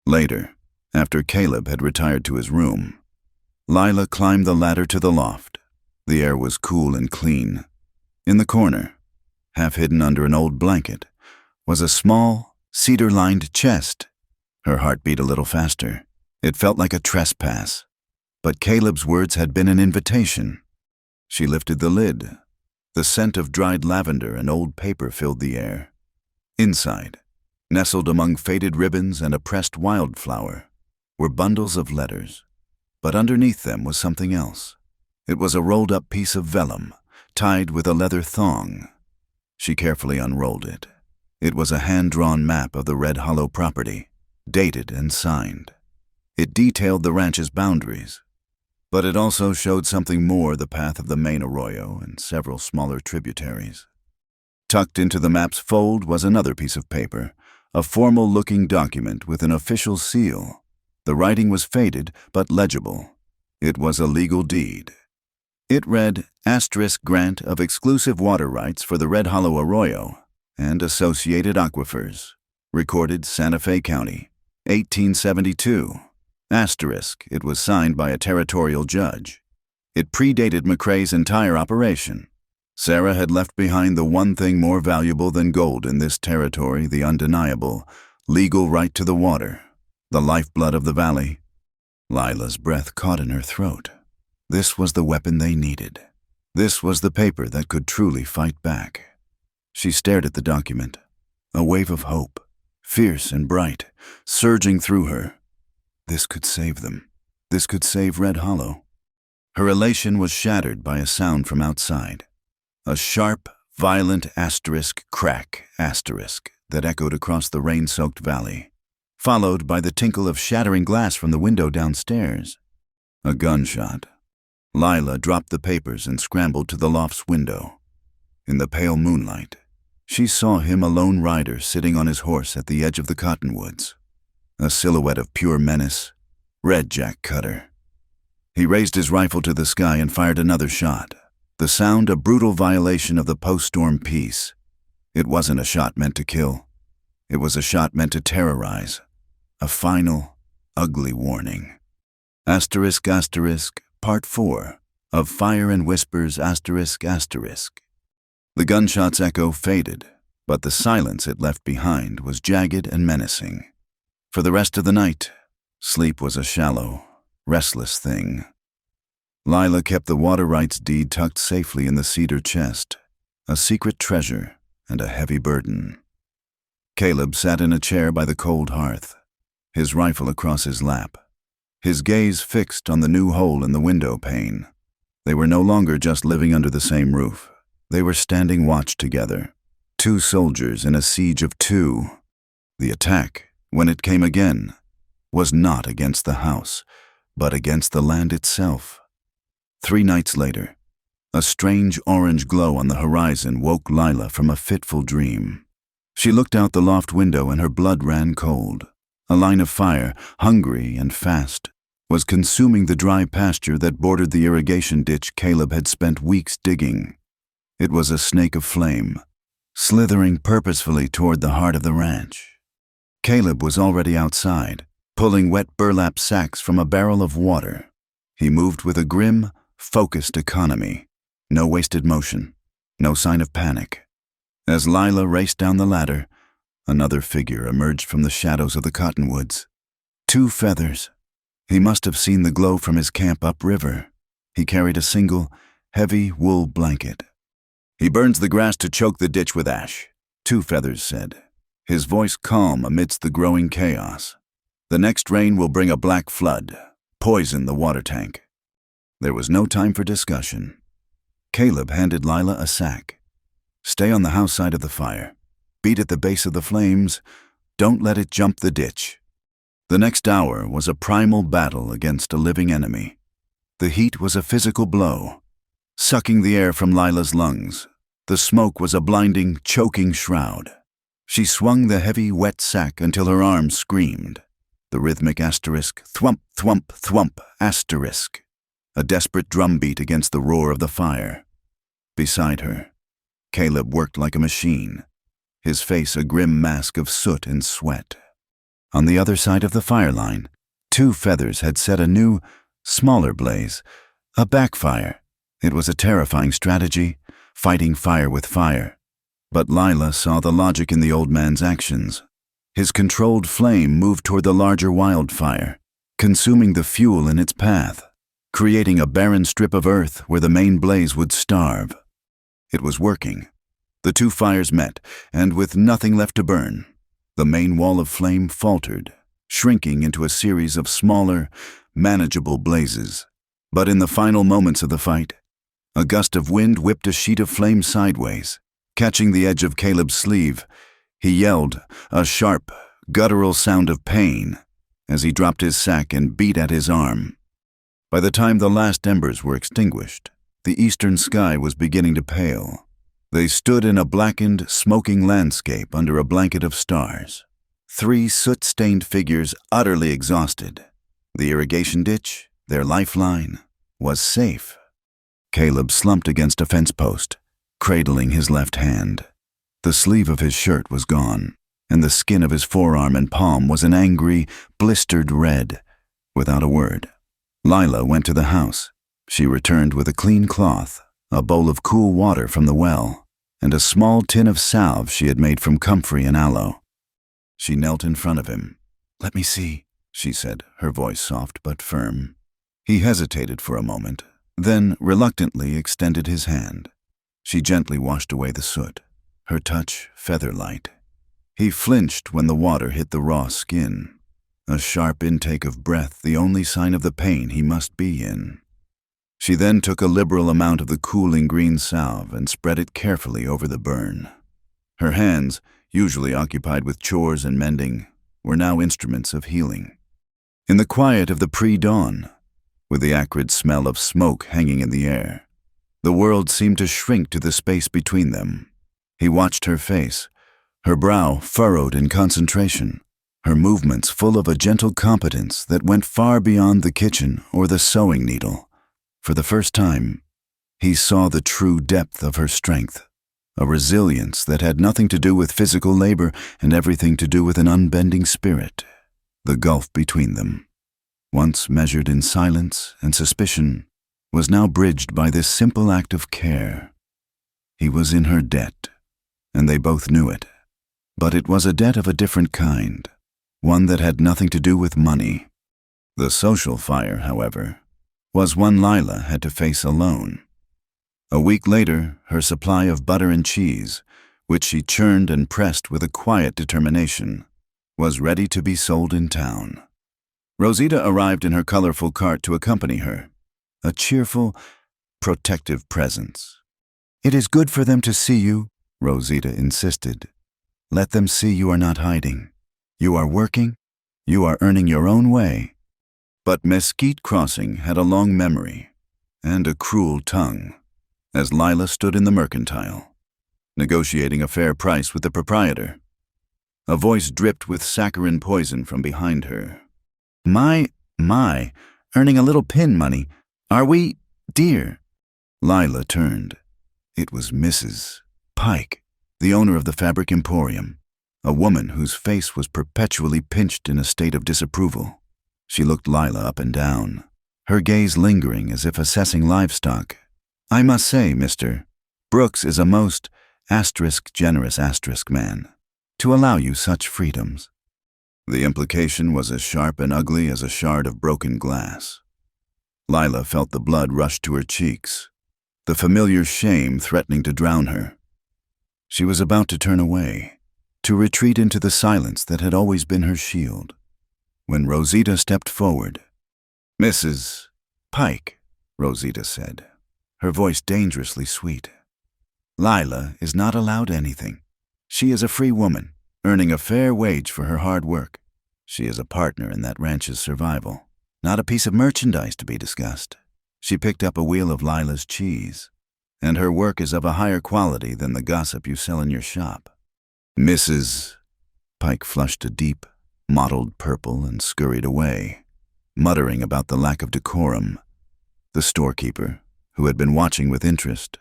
Later, after Caleb had retired to his room, Lila climbed the ladder to the loft. The air was cool and clean. In the corner, half hidden under an old blanket, was a small, cedar-lined chest. Her heart beat a little faster. It felt like a trespass. But Caleb's words had been an invitation. She lifted the lid. The scent of dried lavender and old paper filled the air. Inside, nestled among faded ribbons and a pressed wildflower, were bundles of letters. But underneath them was something else. It was a rolled-up piece of vellum, tied with a leather thong. She carefully unrolled it. It was a hand-drawn map of the Red Hollow property, dated and signed. It detailed the ranch's boundaries, but it also showed something more: the path of the main arroyo and several smaller tributaries. Tucked into the map's fold was another piece of paper, a formal-looking document with an official seal. The writing was faded but legible. It was a legal deed. It read, ** grant of exclusive water rights for the Red Hollow Arroyo and associated aquifers, recorded Santa Fe County, 1872. ** It was signed by a territorial judge. It predated McCrae's entire operation. Sarah had left behind the one thing more valuable than gold in this territory: the undeniable, legal right to the water, the lifeblood of the valley. Lila's breath caught in her throat. This was the weapon they needed. This was the paper that could truly fight back. She stared at the document, a wave of hope, fierce and bright, surging through her. This could save them. This could save Red Hollow. Her elation was shattered by a sound from outside. A sharp, violent crack that echoed across the rain-soaked valley, followed by the tinkle of shattering glass from the window downstairs. A gunshot. Lila dropped the papers and scrambled to the loft's window. In the pale moonlight, she saw him a lone rider sitting on his horse at the edge of the cottonwoods, a silhouette of pure menace, Red Jack Cutter. He raised his rifle to the sky and fired another shot, the sound a brutal violation of the post-storm peace. It wasn't a shot meant to kill. It was a shot meant to terrorize. A final, ugly warning. Asterisk, asterisk, Part 4 of Fire and Whispers, asterisk, asterisk. The gunshot's echo faded, but the silence it left behind was jagged and menacing. For the rest of the night, sleep was a shallow, restless thing. Lila kept the water rights deed tucked safely in the cedar chest, a secret treasure and a heavy burden. Caleb sat in a chair by the cold hearth, his rifle across his lap, his gaze fixed on the new hole in the window pane. They were no longer just living under the same roof. They were standing watch together, two soldiers in a siege of two. The attack, when it came again, was not against the house, but against the land itself. 3 nights later, a strange orange glow on the horizon woke Lila from a fitful dream. She looked out the loft window and her blood ran cold. A line of fire, hungry and fast, was consuming the dry pasture that bordered the irrigation ditch Caleb had spent weeks digging. It was a snake of flame, slithering purposefully toward the heart of the ranch. Caleb was already outside, pulling wet burlap sacks from a barrel of water. He moved with a grim, focused economy. No wasted motion, no sign of panic. As Lila raced down the ladder, another figure emerged from the shadows of the cottonwoods. 2 feathers. He must have seen the glow from his camp upriver. He carried a single, heavy wool blanket. "He burns the grass to choke the ditch with ash," 2 feathers said, his voice calm amidst the growing chaos. "The next rain will bring a black flood, poison the water tank." There was no time for discussion. Caleb handed Lila a sack. "Stay on the house side of the fire. Beat at the base of the flames. Don't let it jump the ditch." The next hour was a primal battle against a living enemy. The heat was a physical blow, sucking the air from Lila's lungs. The smoke was a blinding, choking shroud. She swung the heavy, wet sack until her arms screamed. The rhythmic asterisk, thwump, thwump, thwump, asterisk. A desperate drumbeat against the roar of the fire. Beside her, Caleb worked like a machine, his face a grim mask of soot and sweat. On the other side of the fire line, 2 feathers had set a new, smaller blaze, a backfire. It was a terrifying strategy, fighting fire with fire. But Lila saw the logic in the old man's actions. His controlled flame moved toward the larger wildfire, consuming the fuel in its path, creating a barren strip of earth where the main blaze would starve. It was working. The 2 fires met, and with nothing left to burn, the main wall of flame faltered, shrinking into a series of smaller, manageable blazes. But in the final moments of the fight, a gust of wind whipped a sheet of flame sideways. Catching the edge of Caleb's sleeve, he yelled, a sharp, guttural sound of pain, as he dropped his sack and beat at his arm. By the time the last embers were extinguished, the eastern sky was beginning to pale. They stood in a blackened, smoking landscape under a blanket of stars. 3 soot-stained figures utterly exhausted. The irrigation ditch, their lifeline, was safe. Caleb slumped against a fence post, cradling his left hand. The sleeve of his shirt was gone, and the skin of his forearm and palm was an angry, blistered red. Without a word, Lila went to the house. She returned with a clean cloth, a bowl of cool water from the well, and a small tin of salve she had made from comfrey and aloe. She knelt in front of him. "Let me see," she said, her voice soft but firm. He hesitated for a moment, then reluctantly extended his hand. She gently washed away the soot, her touch feather-light. He flinched when the water hit the raw skin. A sharp intake of breath, the only sign of the pain he must be in. She then took a liberal amount of the cooling green salve and spread it carefully over the burn. Her hands, usually occupied with chores and mending, were now instruments of healing. In the quiet of the pre-dawn, with the acrid smell of smoke hanging in the air, the world seemed to shrink to the space between them. He watched her face, her brow furrowed in concentration, her movements full of a gentle competence that went far beyond the kitchen or the sewing needle. For the first time, he saw the true depth of her strength, a resilience that had nothing to do with physical labor and everything to do with an unbending spirit. The gulf between them, once measured in silence and suspicion, was now bridged by this simple act of care. He was in her debt, and they both knew it. But it was a debt of a different kind, one that had nothing to do with money. The social fire, however, was one Lila had to face alone. A week later, her supply of butter and cheese, which she churned and pressed with a quiet determination, was ready to be sold in town. Rosita arrived in her colorful cart to accompany her, a cheerful, protective presence. "It is good for them to see you," Rosita insisted. "Let them see you are not hiding. You are working. You are earning your own way." But Mesquite Crossing had a long memory and a cruel tongue. As Lila stood in the mercantile, negotiating a fair price with the proprietor, a voice dripped with saccharine poison from behind her. My, earning a little pin money. Are we, dear?" Lila turned. It was Mrs. Pike, the owner of the fabric emporium, a woman whose face was perpetually pinched in a state of disapproval. She looked Lila up and down, her gaze lingering as if assessing livestock. "I must say, Mr. Brooks is a most generous man, to allow you such freedoms." The implication was as sharp and ugly as a shard of broken glass. Lila felt the blood rush to her cheeks, the familiar shame threatening to drown her. She was about to turn away, to retreat into the silence that had always been her shield, when Rosita stepped forward. "Mrs. Pike," Rosita said, her voice dangerously sweet. "Lila is not allowed anything. She is a free woman, earning a fair wage for her hard work. She is a partner in that ranch's survival, not a piece of merchandise to be discussed." She picked up a wheel of Lila's cheese, "and her work is of a higher quality than the gossip you sell in your shop." Mrs. Pike flushed a deep, mottled purple and scurried away, muttering about the lack of decorum. The storekeeper, who had been watching with interest,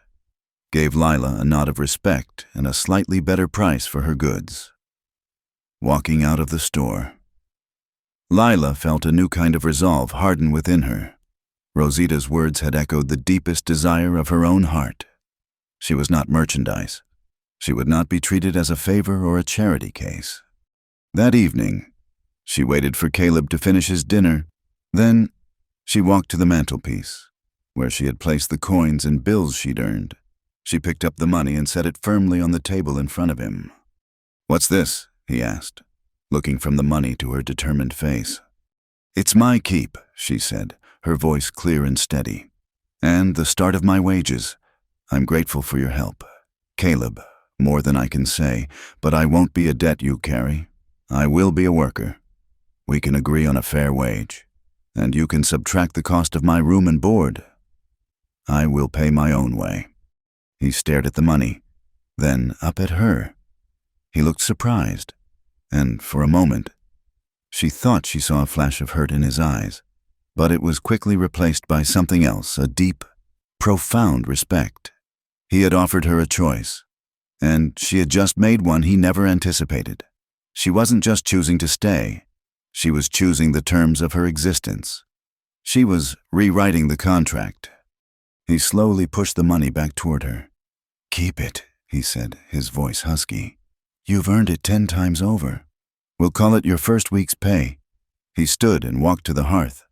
gave Lila a nod of respect and a slightly better price for her goods. Walking out of the store, Lila felt a new kind of resolve harden within her. Rosita's words had echoed the deepest desire of her own heart. She was not merchandise. She would not be treated as a favor or a charity case. That evening, she waited for Caleb to finish his dinner. Then she walked to the mantelpiece, where she had placed the coins and bills she'd earned. She picked up the money and set it firmly on the table in front of him. "What's this?" he asked, looking from the money to her determined face. "It's my keep," she said, her voice clear and steady, "and the start of my wages. I'm grateful for your help, Caleb, more than I can say, but I won't be a debt you carry. I will be a worker. We can agree on a fair wage, and you can subtract the cost of my room and board. I will pay my own way." He stared at the money, then up at her. He looked surprised, and for a moment, she thought she saw a flash of hurt in his eyes, but it was quickly replaced by something else, a deep, profound respect. He had offered her a choice, and she had just made one he never anticipated. She wasn't just choosing to stay, she was choosing the terms of her existence. She was rewriting the contract. He slowly pushed the money back toward her. "Keep it," he said, his voice husky. "You've earned it 10 times over. We'll call it your first week's pay." He stood and walked to the hearth,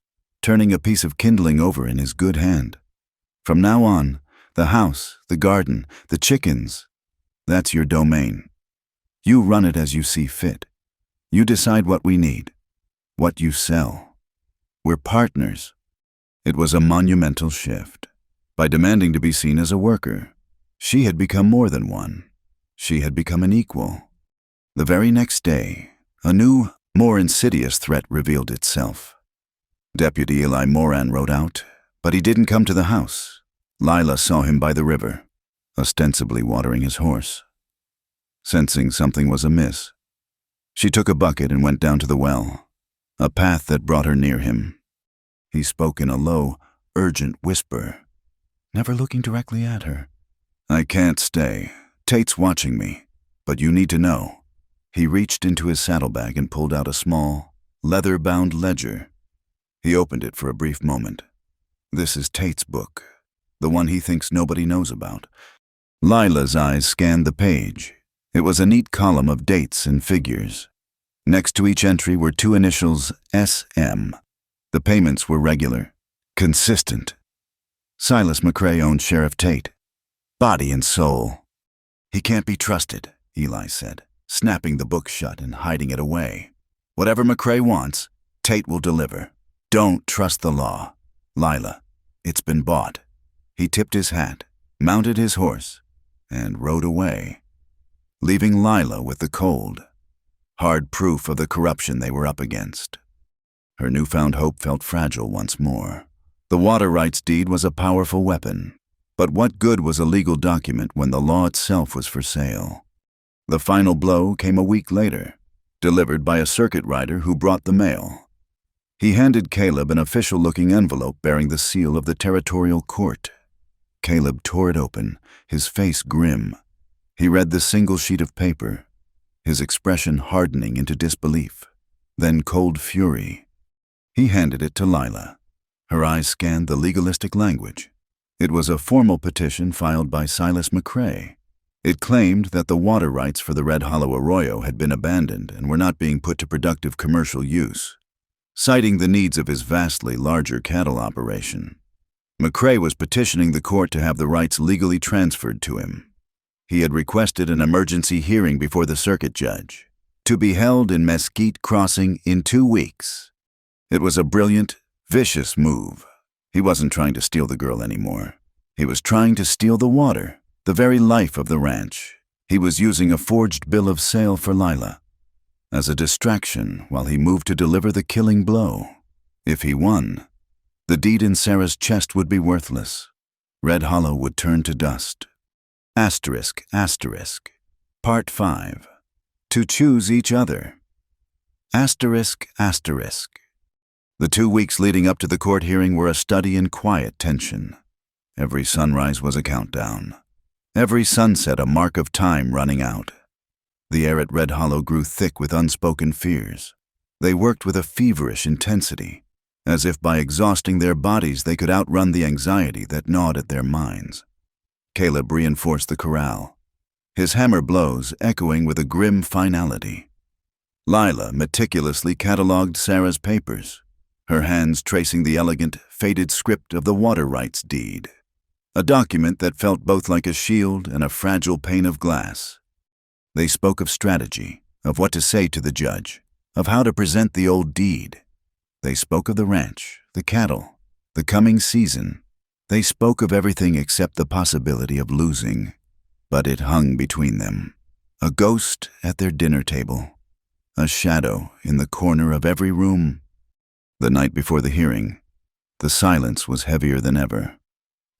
turning a piece of kindling over in his good hand. "From now on, the house, the garden, the chickens, that's your domain. You run it as you see fit. You decide what we need, what you sell. We're partners." It was a monumental shift. By demanding to be seen as a worker, she had become more than one. She had become an equal. The very next day, a new, more insidious threat revealed itself. Deputy Eli Moran rode out, but he didn't come to the house. Lila saw him by the river, ostensibly watering his horse. Sensing something was amiss, She took a bucket and went down to the well, a path that brought her near him. He spoke in a low, urgent whisper, never looking directly at her. "I can't stay. Tate's watching me. But you need to know." He reached into his saddlebag and pulled out a small, leather-bound ledger. He opened it for a brief moment. "This is Tate's book, the one he thinks nobody knows about." Lila's eyes scanned the page. It was a neat column of dates and figures. Next to each entry were two initials, SM. The payments were regular, consistent. Silas McCrae owned Sheriff Tate, body and soul. "He can't be trusted," Eli said, snapping the book shut and hiding it away. "Whatever McCrae wants, Tate will deliver. Don't trust the law. Lila, it's been bought." He tipped his hat, mounted his horse, and rode away, leaving Lila with the cold, hard proof of the corruption they were up against. Her newfound hope felt fragile once more. The water rights deed was a powerful weapon, but what good was a legal document when the law itself was for sale? The final blow came a week later, delivered by a circuit rider who brought the mail. He handed Caleb an official-looking envelope bearing the seal of the territorial court. Caleb tore it open, his face grim. He read the single sheet of paper, his expression hardening into disbelief, then cold fury. He handed it to Lila. Her eyes scanned the legalistic language. It was a formal petition filed by Silas McCrae. It claimed that the water rights for the Red Hollow Arroyo had been abandoned and were not being put to productive commercial use, citing the needs of his vastly larger cattle operation. McCrae was petitioning the court to have the rights legally transferred to him. He had requested an emergency hearing before the circuit judge, to be held in Mesquite Crossing in 2 weeks. It was a brilliant, vicious move. He wasn't trying to steal the girl anymore. He was trying to steal the water, the very life of the ranch. He was using a forged bill of sale for Lila as a distraction while he moved to deliver the killing blow. If he won, the deed in Sarah's chest would be worthless. Red Hollow would turn to dust. Asterisk, asterisk. Part 5. To choose each other. Asterisk, asterisk. The 2 weeks leading up to the court hearing were a study in quiet tension. Every sunrise was a countdown. Every sunset a mark of time running out. The air at Red Hollow grew thick with unspoken fears. They worked with a feverish intensity, as if by exhausting their bodies they could outrun the anxiety that gnawed at their minds. Caleb reinforced the corral, his hammer blows echoing with a grim finality. Lila meticulously catalogued Sarah's papers, her hands tracing the elegant, faded script of the water rights deed, a document that felt both like a shield and a fragile pane of glass. They spoke of strategy, of what to say to the judge, of how to present the old deed. They spoke of the ranch, the cattle, the coming season. They spoke of everything except the possibility of losing, but it hung between them, a ghost at their dinner table, a shadow in the corner of every room. The night before the hearing, the silence was heavier than ever.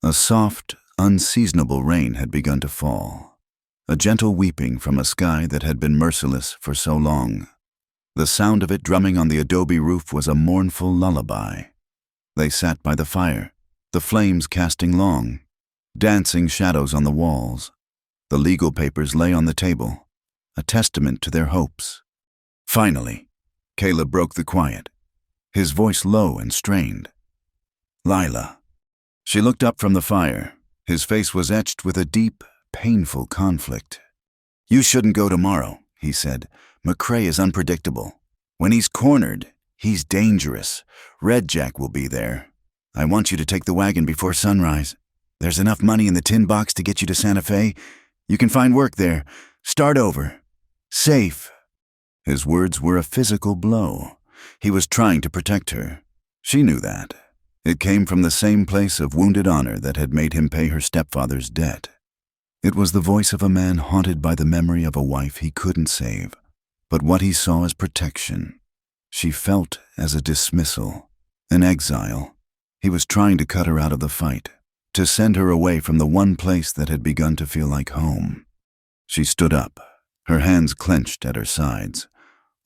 A soft, unseasonable rain had begun to fall, a gentle weeping from a sky that had been merciless for so long. The sound of it drumming on the adobe roof was a mournful lullaby. They sat by the fire, the flames casting long, dancing shadows on the walls. The legal papers lay on the table, a testament to their hopes. Finally, Caleb broke the quiet, his voice low and strained. "Lila." She looked up from the fire. His face was etched with a deep, painful conflict. "You shouldn't go tomorrow," he said. "McCrae is unpredictable. When he's cornered, he's dangerous. Red Jack will be there. I want you to take the wagon before sunrise. There's enough money in the tin box to get you to Santa Fe. You can find work there. Start over. Safe." His words were a physical blow. He was trying to protect her. She knew that. It came from the same place of wounded honor that had made him pay her stepfather's debt. It was the voice of a man haunted by the memory of a wife he couldn't save, but what he saw as protection, she felt as a dismissal, an exile. He was trying to cut her out of the fight, to send her away from the one place that had begun to feel like home. She stood up, her hands clenched at her sides.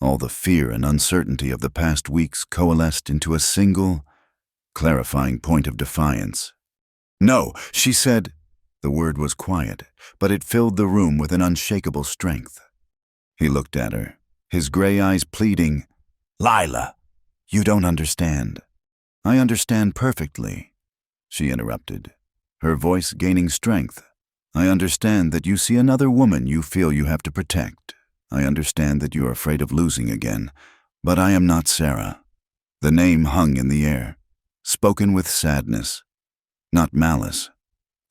All the fear and uncertainty of the past weeks coalesced into a single, clarifying point of defiance. "No," she said. The word was quiet, but it filled the room with an unshakable strength. He looked at her, his gray eyes pleading. "Lila, you don't understand." "I understand perfectly," she interrupted, her voice gaining strength. "I understand that you see another woman you feel you have to protect. I understand that you're afraid of losing again, but I am not Sarah." The name hung in the air, spoken with sadness, not malice.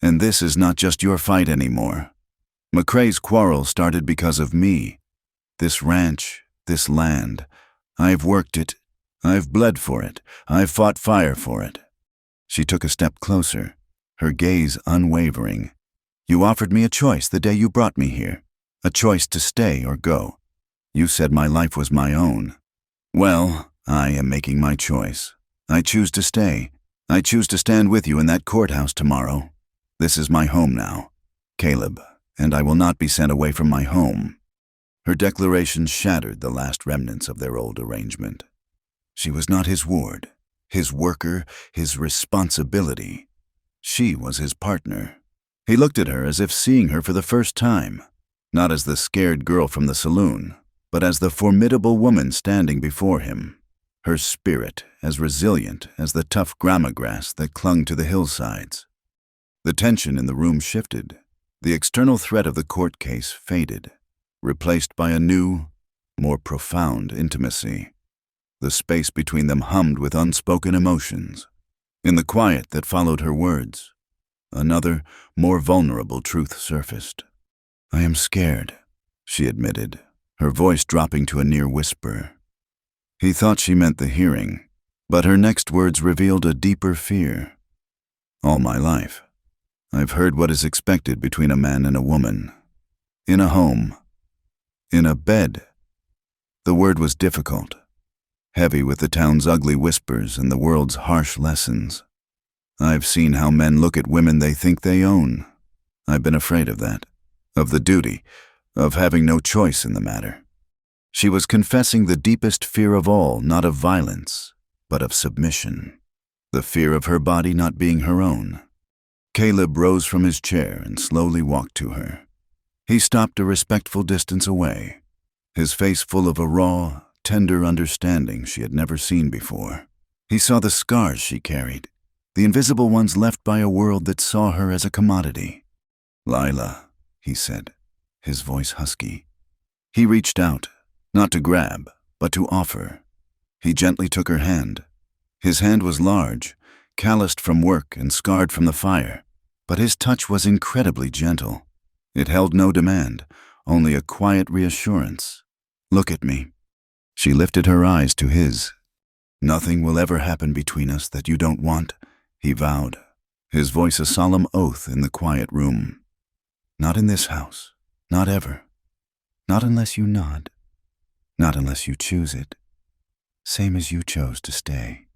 "And this is not just your fight anymore. McCrae's quarrel started because of me. This ranch, this land, I've worked it, I've bled for it, I've fought fire for it." She took a step closer, her gaze unwavering. "You offered me a choice the day you brought me here, a choice to stay or go. You said my life was my own. Well, I am making my choice. I choose to stay. I choose to stand with you in that courthouse tomorrow. This is my home now, Caleb, and I will not be sent away from my home." Her declaration shattered the last remnants of their old arrangement. She was not his ward, his worker, his responsibility. She was his partner. He looked at her as if seeing her for the first time, not as the scared girl from the saloon, but as the formidable woman standing before him, her spirit as resilient as the tough grama grass that clung to the hillsides. The tension in the room shifted. The external threat of the court case faded, replaced by a new, more profound intimacy. The space between them hummed with unspoken emotions. In the quiet that followed her words, another, more vulnerable truth surfaced. "I am scared," she admitted, her voice dropping to a near whisper. He thought she meant the hearing, but her next words revealed a deeper fear. "All my life, I've heard what is expected between a man and a woman. In a home. In a bed." The word was difficult, heavy with the town's ugly whispers and the world's harsh lessons. "I've seen how men look at women they think they own. I've been afraid of that, of the duty, of having no choice in the matter." She was confessing the deepest fear of all, not of violence, but of submission. The fear of her body not being her own. Caleb rose from his chair and slowly walked to her. He stopped a respectful distance away, his face full of a raw, tender understanding she had never seen before. He saw the scars she carried, the invisible ones left by a world that saw her as a commodity. "Lila," he said, his voice husky. He reached out, not to grab, but to offer. He gently took her hand. His hand was large, calloused from work and scarred from the fire, but his touch was incredibly gentle. It held no demand, only a quiet reassurance. "Look at me." She lifted her eyes to his. "Nothing will ever happen between us that you don't want," he vowed, his voice a solemn oath in the quiet room. "Not in this house, not ever. Not unless you nod. Not unless you choose it. Same as you chose to stay."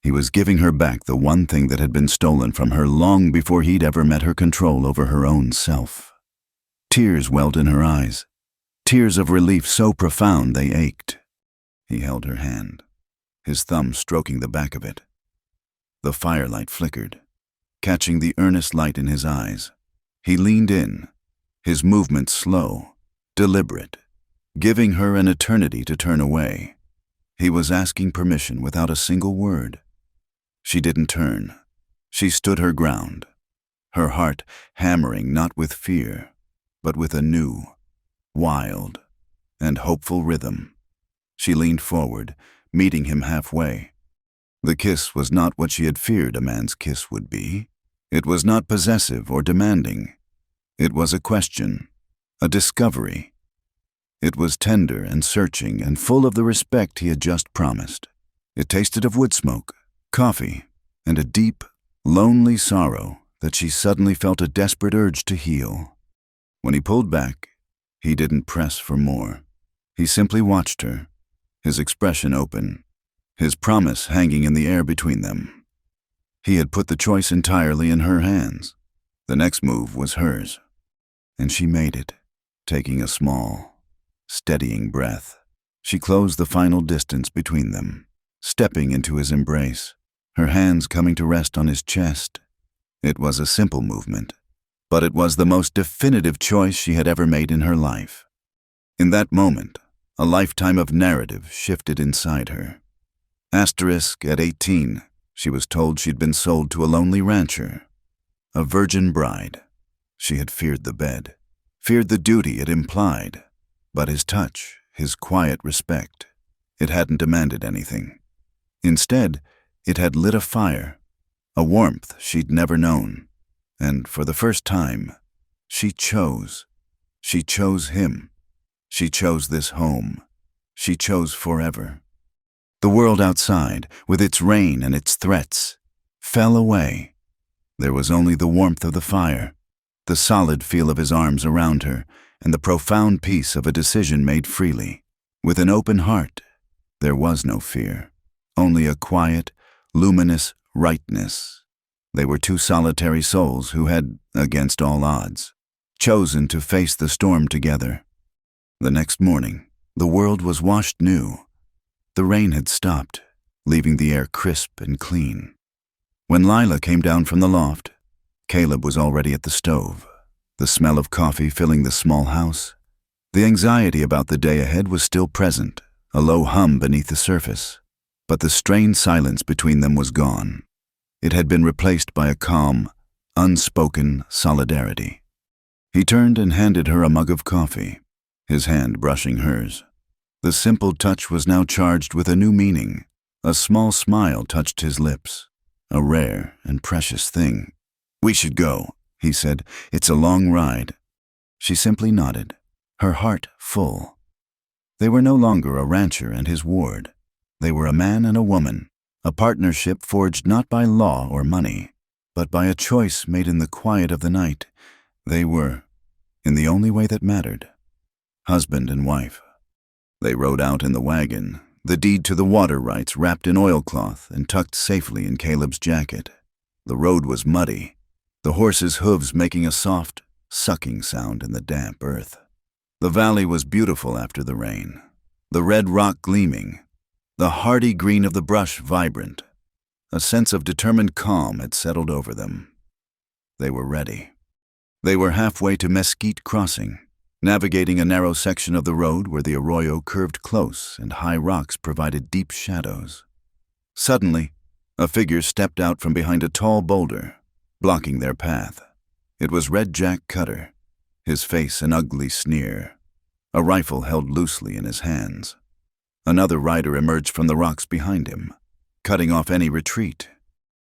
He was giving her back the one thing that had been stolen from her long before he'd ever met her control over her own self. Tears welled in her eyes, tears of relief so profound they ached. He held her hand, his thumb stroking the back of it. The firelight flickered, catching the earnest light in his eyes. He leaned in, his movements slow, deliberate, giving her an eternity to turn away. He was asking permission without a single word. She didn't turn. She stood her ground, her heart hammering not with fear, but with a new, wild, and hopeful rhythm. She leaned forward, meeting him halfway. The kiss was not what she had feared a man's kiss would be. It was not possessive or demanding. It was a question, a discovery. It was tender and searching and full of the respect he had just promised. It tasted of wood smoke, coffee, and a deep, lonely sorrow that she suddenly felt a desperate urge to heal. When he pulled back, he didn't press for more. He simply watched her, his expression open, his promise hanging in the air between them. He had put the choice entirely in her hands. The next move was hers, and she made it, taking a small, steadying breath. She closed the final distance between them, stepping into his embrace, her hands coming to rest on his chest. It was a simple movement, but it was the most definitive choice she had ever made in her life. In that moment, a lifetime of narrative shifted inside her. Asterisk at 18, she was told she'd been sold to a lonely rancher, a virgin bride. She had feared the bed, feared the duty it implied, but his touch, his quiet respect, it hadn't demanded anything. Instead, it had lit a fire, a warmth she'd never known, and for the first time, she chose. She chose him. She chose this home. She chose forever. The world outside, with its rain and its threats, fell away. There was only the warmth of the fire, the solid feel of his arms around her, and the profound peace of a decision made freely. With an open heart, there was no fear, only a quiet, luminous rightness. They were two solitary souls who had, against all odds, chosen to face the storm together. The next morning, the world was washed new. The rain had stopped, leaving the air crisp and clean. When Lila came down from the loft, Caleb was already at the stove, the smell of coffee filling the small house. The anxiety about the day ahead was still present, a low hum beneath the surface, but the strained silence between them was gone. It had been replaced by a calm, unspoken solidarity. He turned and handed her a mug of coffee, his hand brushing hers. The simple touch was now charged with a new meaning. A small smile touched his lips, a rare and precious thing. "We should go," he said. "It's a long ride." She simply nodded, her heart full. They were no longer a rancher and his ward. They were a man and a woman, a partnership forged not by law or money, but by a choice made in the quiet of the night. They were, in the only way that mattered, husband and wife. They rode out in the wagon, the deed to the water rights wrapped in oilcloth and tucked safely in Caleb's jacket. The road was muddy, the horses' hooves making a soft, sucking sound in the damp earth. The valley was beautiful after the rain, the red rock gleaming, the hardy green of the brush vibrant. A sense of determined calm had settled over them. They were ready. They were halfway to Mesquite Crossing, navigating a narrow section of the road where the arroyo curved close and high rocks provided deep shadows. Suddenly, a figure stepped out from behind a tall boulder, blocking their path. It was Red Jack Cutter, his face an ugly sneer, a rifle held loosely in his hands. Another rider emerged from the rocks behind him, cutting off any retreat.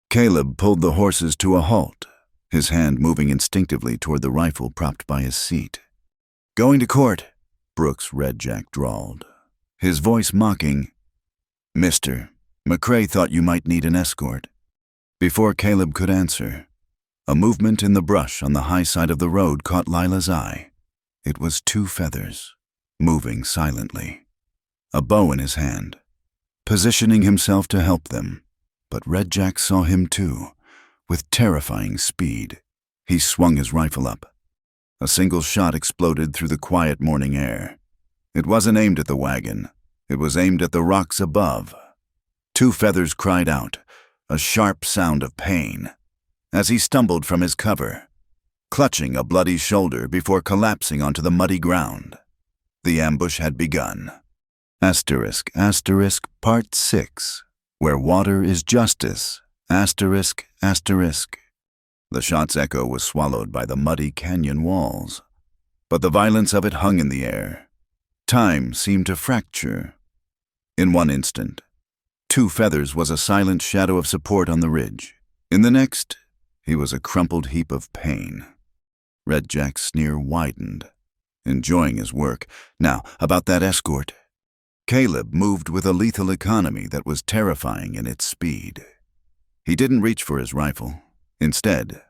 Caleb pulled the horses to a halt, his hand moving instinctively toward the rifle propped by his seat. "Going to court," Brooks Red Jack drawled, his voice mocking. "Mister, McCrae thought you might need an escort." Before Caleb could answer, a movement in the brush on the high side of the road caught Lila's eye. It was two feathers, moving silently, a bow in his hand, positioning himself to help them. But Red Jack saw him too, with terrifying speed. He swung his rifle up. A single shot exploded through the quiet morning air. It wasn't aimed at the wagon. It was aimed at the rocks above. Two feathers cried out, a sharp sound of pain, as he stumbled from his cover, clutching a bloody shoulder before collapsing onto the muddy ground. The ambush had begun. Asterisk, asterisk, Part 6, Where Water is Justice, asterisk, asterisk. The shot's echo was swallowed by the muddy canyon walls, but the violence of it hung in the air. Time seemed to fracture. In one instant, Two Feathers was a silent shadow of support on the ridge. In the next, he was a crumpled heap of pain. Red Jack's sneer widened, enjoying his work. Now, about that escort. Caleb moved with a lethal economy that was terrifying in its speed. He didn't reach for his rifle. Instead,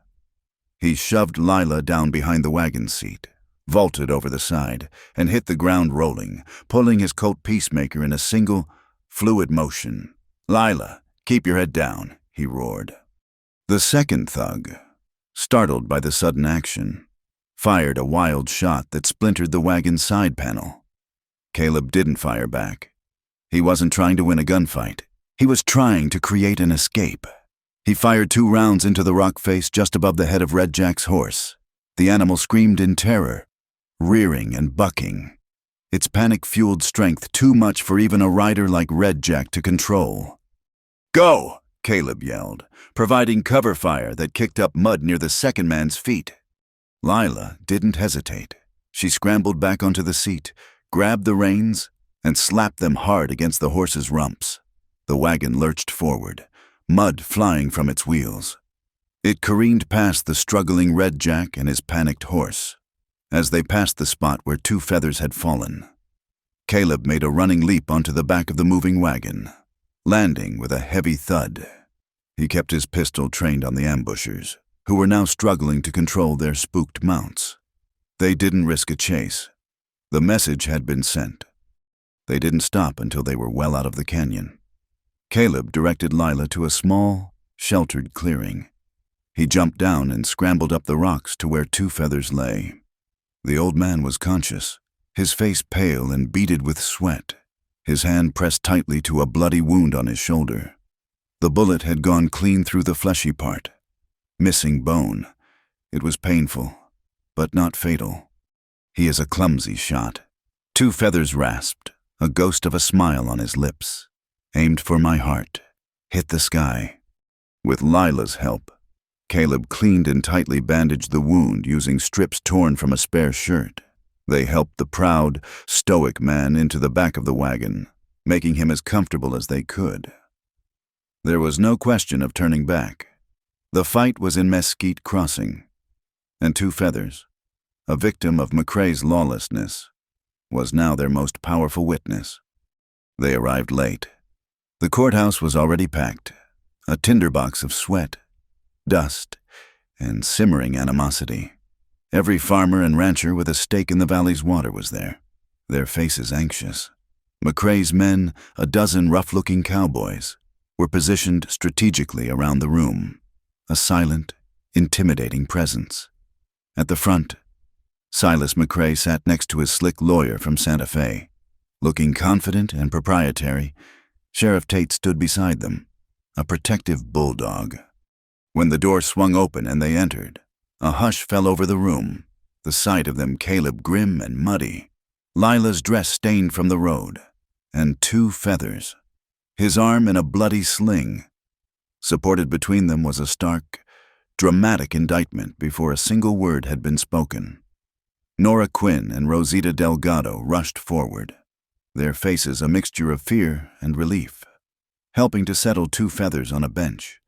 he shoved Lila down behind the wagon seat, vaulted over the side, and hit the ground rolling, pulling his Colt Peacemaker in a single, fluid motion. "Lila, keep your head down," he roared. The second thug, startled by the sudden action, fired a wild shot that splintered the wagon's side panel. Caleb didn't fire back. He wasn't trying to win a gunfight. He was trying to create an escape. He fired 2 rounds into the rock face just above the head of Red Jack's horse. The animal screamed in terror, rearing and bucking. Its panic-fueled strength too much for even a rider like Red Jack to control. "Go!" Caleb yelled, providing cover fire that kicked up mud near the second man's feet. Lila didn't hesitate. She scrambled back onto the seat, grabbed the reins, and slapped them hard against the horse's rumps. The wagon lurched forward, mud flying from its wheels. It careened past the struggling Red Jack and his panicked horse. As they passed the spot where 2 feathers had fallen, Caleb made a running leap onto the back of the moving wagon, landing with a heavy thud. He kept his pistol trained on the ambushers, who were now struggling to control their spooked mounts. They didn't risk a chase. The message had been sent. They didn't stop until they were well out of the canyon. Caleb directed Lila to a small, sheltered clearing. He jumped down and scrambled up the rocks to where 2 feathers lay. The old man was conscious, his face pale and beaded with sweat, his hand pressed tightly to a bloody wound on his shoulder. The bullet had gone clean through the fleshy part, missing bone. It was painful, but not fatal. He is a clumsy shot. 2 feathers rasped, a ghost of a smile on his lips. Aimed for my heart, hit the sky. With Lila's help, Caleb cleaned and tightly bandaged the wound using strips torn from a spare shirt. They helped the proud, stoic man into the back of the wagon, making him as comfortable as they could. There was no question of turning back. The fight was in Mesquite Crossing, and 2 feathers, a victim of McCrae's lawlessness, was now their most powerful witness. They arrived late. The courthouse was already packed, a tinderbox of sweat, dust, and simmering animosity. Every farmer and rancher with a stake in the valley's water was there, their faces anxious. McCrae's men, a dozen rough-looking cowboys, were positioned strategically around the room, a silent, intimidating presence. At the front, Silas McCrae sat next to his slick lawyer from Santa Fe. Looking confident and proprietary, Sheriff Tate stood beside them, a protective bulldog. When the door swung open and they entered, a hush fell over the room, the sight of them Caleb grim and muddy, Lila's dress stained from the road, and 2 feathers, his arm in a bloody sling. Supported between them was a stark, dramatic indictment before a single word had been spoken. Nora Quinn and Rosita Delgado rushed forward, their faces a mixture of fear and relief, helping to settle 2 feathers on a bench.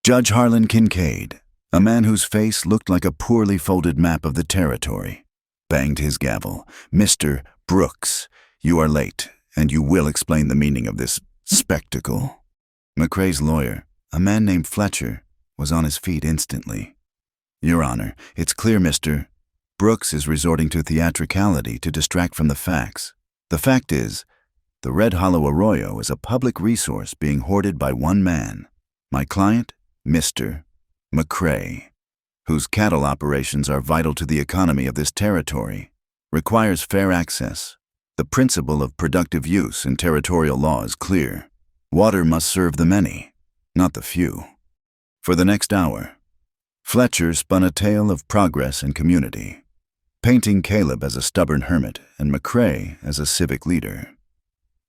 Judge Harlan Kincaid, a man whose face looked like a poorly folded map of the territory, banged his gavel. "Mr. Brooks, you are late, and you will explain the meaning of this spectacle." McCrae's lawyer, a man named Fletcher, was on his feet instantly. "Your Honor, it's clear Mr. Brooks is resorting to theatricality to distract from the facts. The fact is, the Red Hollow Arroyo is a public resource being hoarded by one man, my client, Mr. McCrae, whose cattle operations are vital to the economy of this territory, requires fair access. The principle of productive use in territorial law is clear. Water must serve the many, not the few." For the next hour, Fletcher spun a tale of progress and community, painting Caleb as a stubborn hermit and McCrae as a civic leader.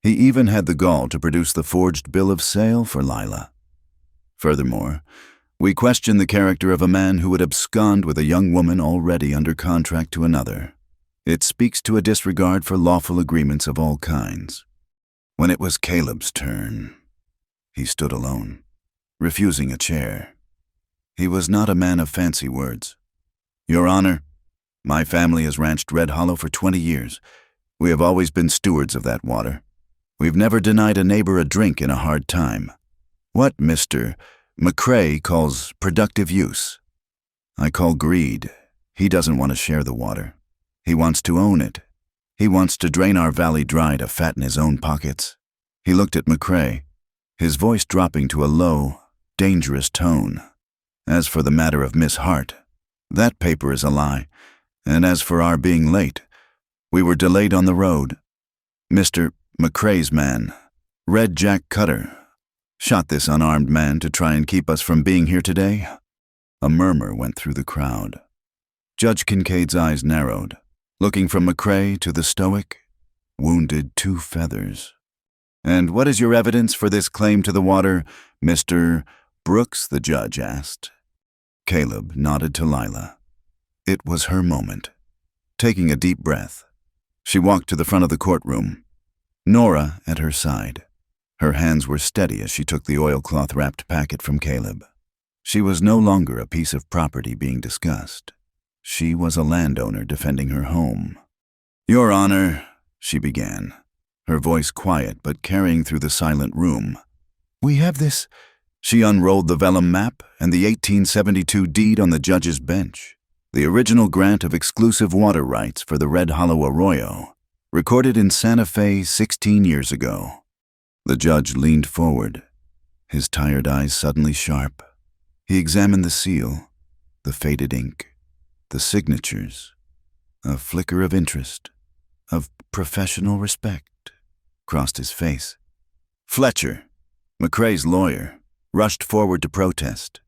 He even had the gall to produce the forged bill of sale for Lila. Furthermore, we question the character of a man who would abscond with a young woman already under contract to another. It speaks to a disregard for lawful agreements of all kinds. When it was Caleb's turn, he stood alone, refusing a chair. He was not a man of fancy words. "Your Honor, my family has ranched Red Hollow for 20 years. We have always been stewards of that water. We've never denied a neighbor a drink in a hard time. What Mr. McCrae calls productive use, I call greed. He doesn't want to share the water. He wants to own it. He wants to drain our valley dry to fatten his own pockets." He looked at McCrae, his voice dropping to a low, dangerous tone. "As for the matter of Miss Hart, that paper is a lie. And as for our being late, we were delayed on the road. Mr. McCrae's man, Red Jack Cutter, shot this unarmed man to try and keep us from being here today." A murmur went through the crowd. Judge Kincaid's eyes narrowed, looking from McCrae to the stoic, wounded Two Feathers. "And what is your evidence for this claim to the water, Mr. Brooks?" the judge asked. Caleb nodded to Lila. It was her moment. Taking a deep breath, she walked to the front of the courtroom, Nora at her side. Her hands were steady as she took the oilcloth-wrapped packet from Caleb. She was no longer a piece of property being discussed. She was a landowner defending her home. "Your Honor," she began, her voice quiet but carrying through the silent room. "We have this." She unrolled the vellum map and the 1872 deed on the judge's bench, the original grant of exclusive water rights for the Red Hollow Arroyo, recorded in Santa Fe 16 years ago. The judge leaned forward, his tired eyes suddenly sharp. He examined the seal, the faded ink, the signatures. A flicker of interest, of professional respect, crossed his face. Fletcher, McCrae's lawyer, rushed forward to protest,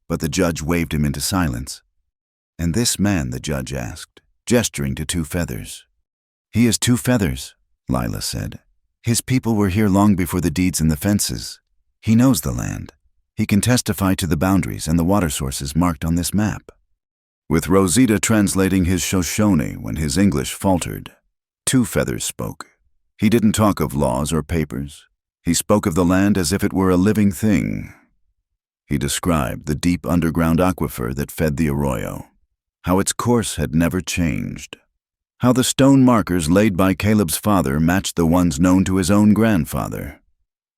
but the judge waved him into silence. "And this man?" the judge asked, gesturing to Two Feathers. "He is Two Feathers," Lila said. "His people were here long before the deeds and the fences. He knows the land. He can testify to the boundaries and the water sources marked on this map." With Rosita translating his Shoshone when his English faltered, Two Feathers spoke. He didn't talk of laws or papers. He spoke of the land as if it were a living thing. He described the deep underground aquifer that fed the arroyo, how its course had never changed, how the stone markers laid by Caleb's father matched the ones known to his own grandfather.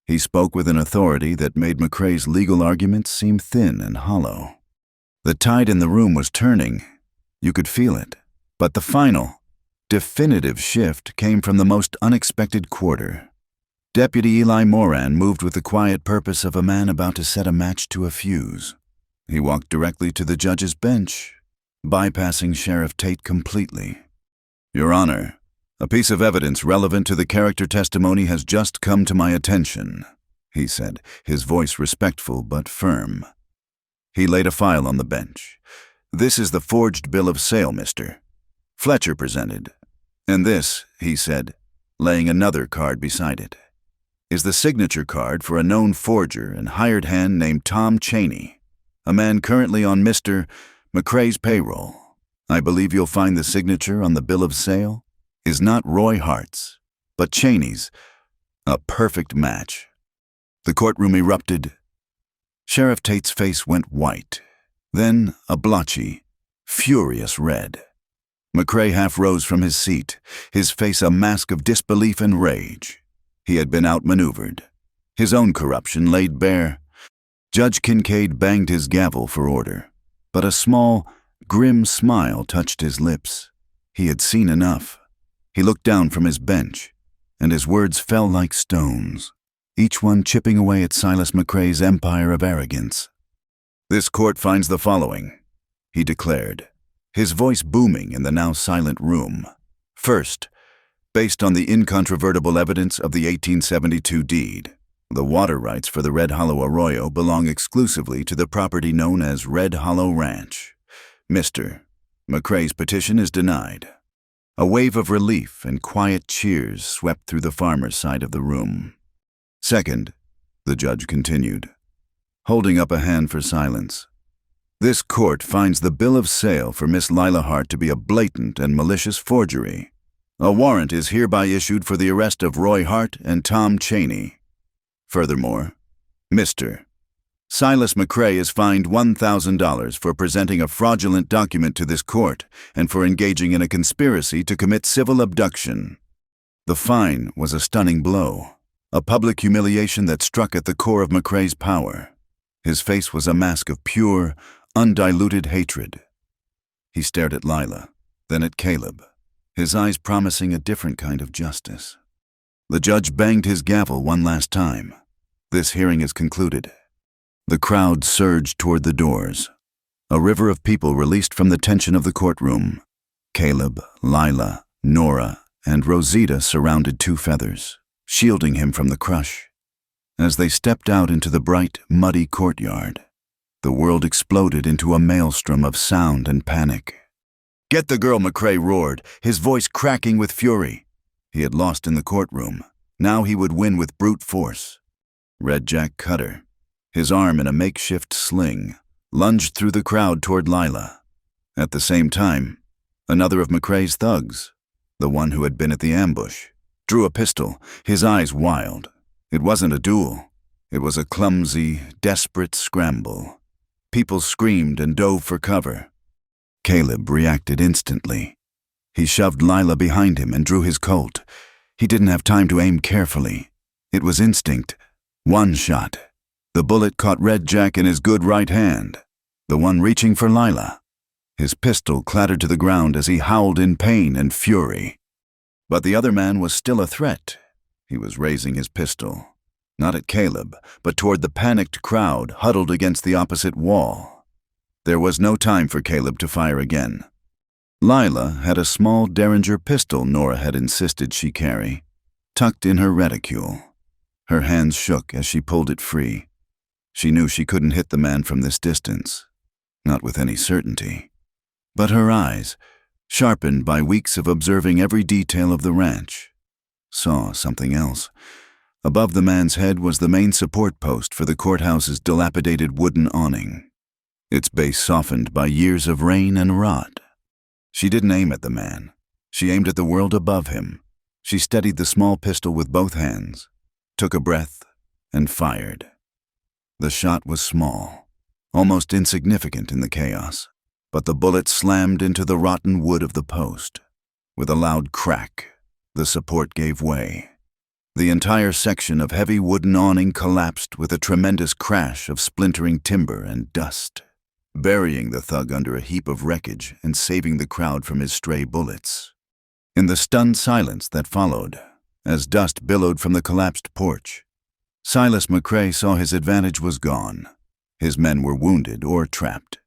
He spoke with an authority that made McCrae's legal arguments seem thin and hollow. The tide in the room was turning. You could feel it. But the final, definitive shift came from the most unexpected quarter. Deputy Eli Moran moved with the quiet purpose of a man about to set a match to a fuse. He walked directly to the judge's bench, bypassing Sheriff Tate completely. "Your Honor, a piece of evidence relevant to the character testimony has just come to my attention," he said, his voice respectful but firm. He laid a file on the bench. "This is the forged bill of sale, Mr. Fletcher presented. And this," he said, laying another card beside it, "is the signature card for a known forger and hired hand named Tom Cheney, a man currently on Mr. McCrae's payroll. I believe you'll find the signature on the bill of sale is not Roy Hart's, but Cheney's. A perfect match." The courtroom erupted. Sheriff Tate's face went white, then a blotchy, furious red. McCrae half rose from his seat, his face a mask of disbelief and rage. He had been outmaneuvered, his own corruption laid bare. Judge Kincaid banged his gavel for order, but a small, grim smile touched his lips. He had seen enough. He looked down from his bench, and his words fell like stones, each one chipping away at Silas McCrae's empire of arrogance. "This court finds the following," he declared, his voice booming in the now silent room. "First, based on the incontrovertible evidence of the 1872 deed, the water rights for the Red Hollow Arroyo belong exclusively to the property known as Red Hollow Ranch. Mr. McCrae's petition is denied." A wave of relief and quiet cheers swept through the farmer's side of the room. "Second," the judge continued, holding up a hand for silence, "this court finds the bill of sale for Miss Lila Hart to be a blatant and malicious forgery. A warrant is hereby issued for the arrest of Roy Hart and Tom Cheney. Furthermore, Mr. Silas McCrae is fined $1,000 for presenting a fraudulent document to this court and for engaging in a conspiracy to commit civil abduction." The fine was a stunning blow, a public humiliation that struck at the core of McCrae's power. His face was a mask of pure, undiluted hatred. He stared at Lila, then at Caleb, his eyes promising a different kind of justice. The judge banged his gavel one last time. "This hearing is concluded." The crowd surged toward the doors, a river of people released from the tension of the courtroom. Caleb, Lila, Nora, and Rosita surrounded Two Feathers, shielding him from the crush. As they stepped out into the bright, muddy courtyard, the world exploded into a maelstrom of sound and panic. "Get the girl!" McCrae roared, his voice cracking with fury. He had lost in the courtroom. Now he would win with brute force. Red Jack Cutter, his arm in a makeshift sling, lunged through the crowd toward Lila. At the same time, another of McCrae's thugs, the one who had been at the ambush, drew a pistol, his eyes wild. It wasn't a duel. It was a clumsy, desperate scramble. People screamed and dove for cover. Caleb reacted instantly. He shoved Lila behind him and drew his Colt. He didn't have time to aim carefully. It was instinct. One shot. The bullet caught Red Jack in his good right hand, the one reaching for Lila. His pistol clattered to the ground as he howled in pain and fury. But the other man was still a threat. He was raising his pistol, not at Caleb, but toward the panicked crowd huddled against the opposite wall. There was no time for Caleb to fire again. Lila had a small Derringer pistol Nora had insisted she carry, tucked in her reticule. Her hands shook as she pulled it free. She knew she couldn't hit the man from this distance, not with any certainty. But her eyes, sharpened by weeks of observing every detail of the ranch, saw something else. Above the man's head was the main support post for the courthouse's dilapidated wooden awning, its base softened by years of rain and rot. She didn't aim at the man. She aimed at the world above him. She steadied the small pistol with both hands, took a breath, and fired. The shot was small, almost insignificant in the chaos, but the bullet slammed into the rotten wood of the post. With a loud crack, the support gave way. The entire section of heavy wooden awning collapsed with a tremendous crash of splintering timber and dust, burying the thug under a heap of wreckage and saving the crowd from his stray bullets. In the stunned silence that followed, as dust billowed from the collapsed porch, Silas McCrae saw his advantage was gone. His men were wounded or trapped.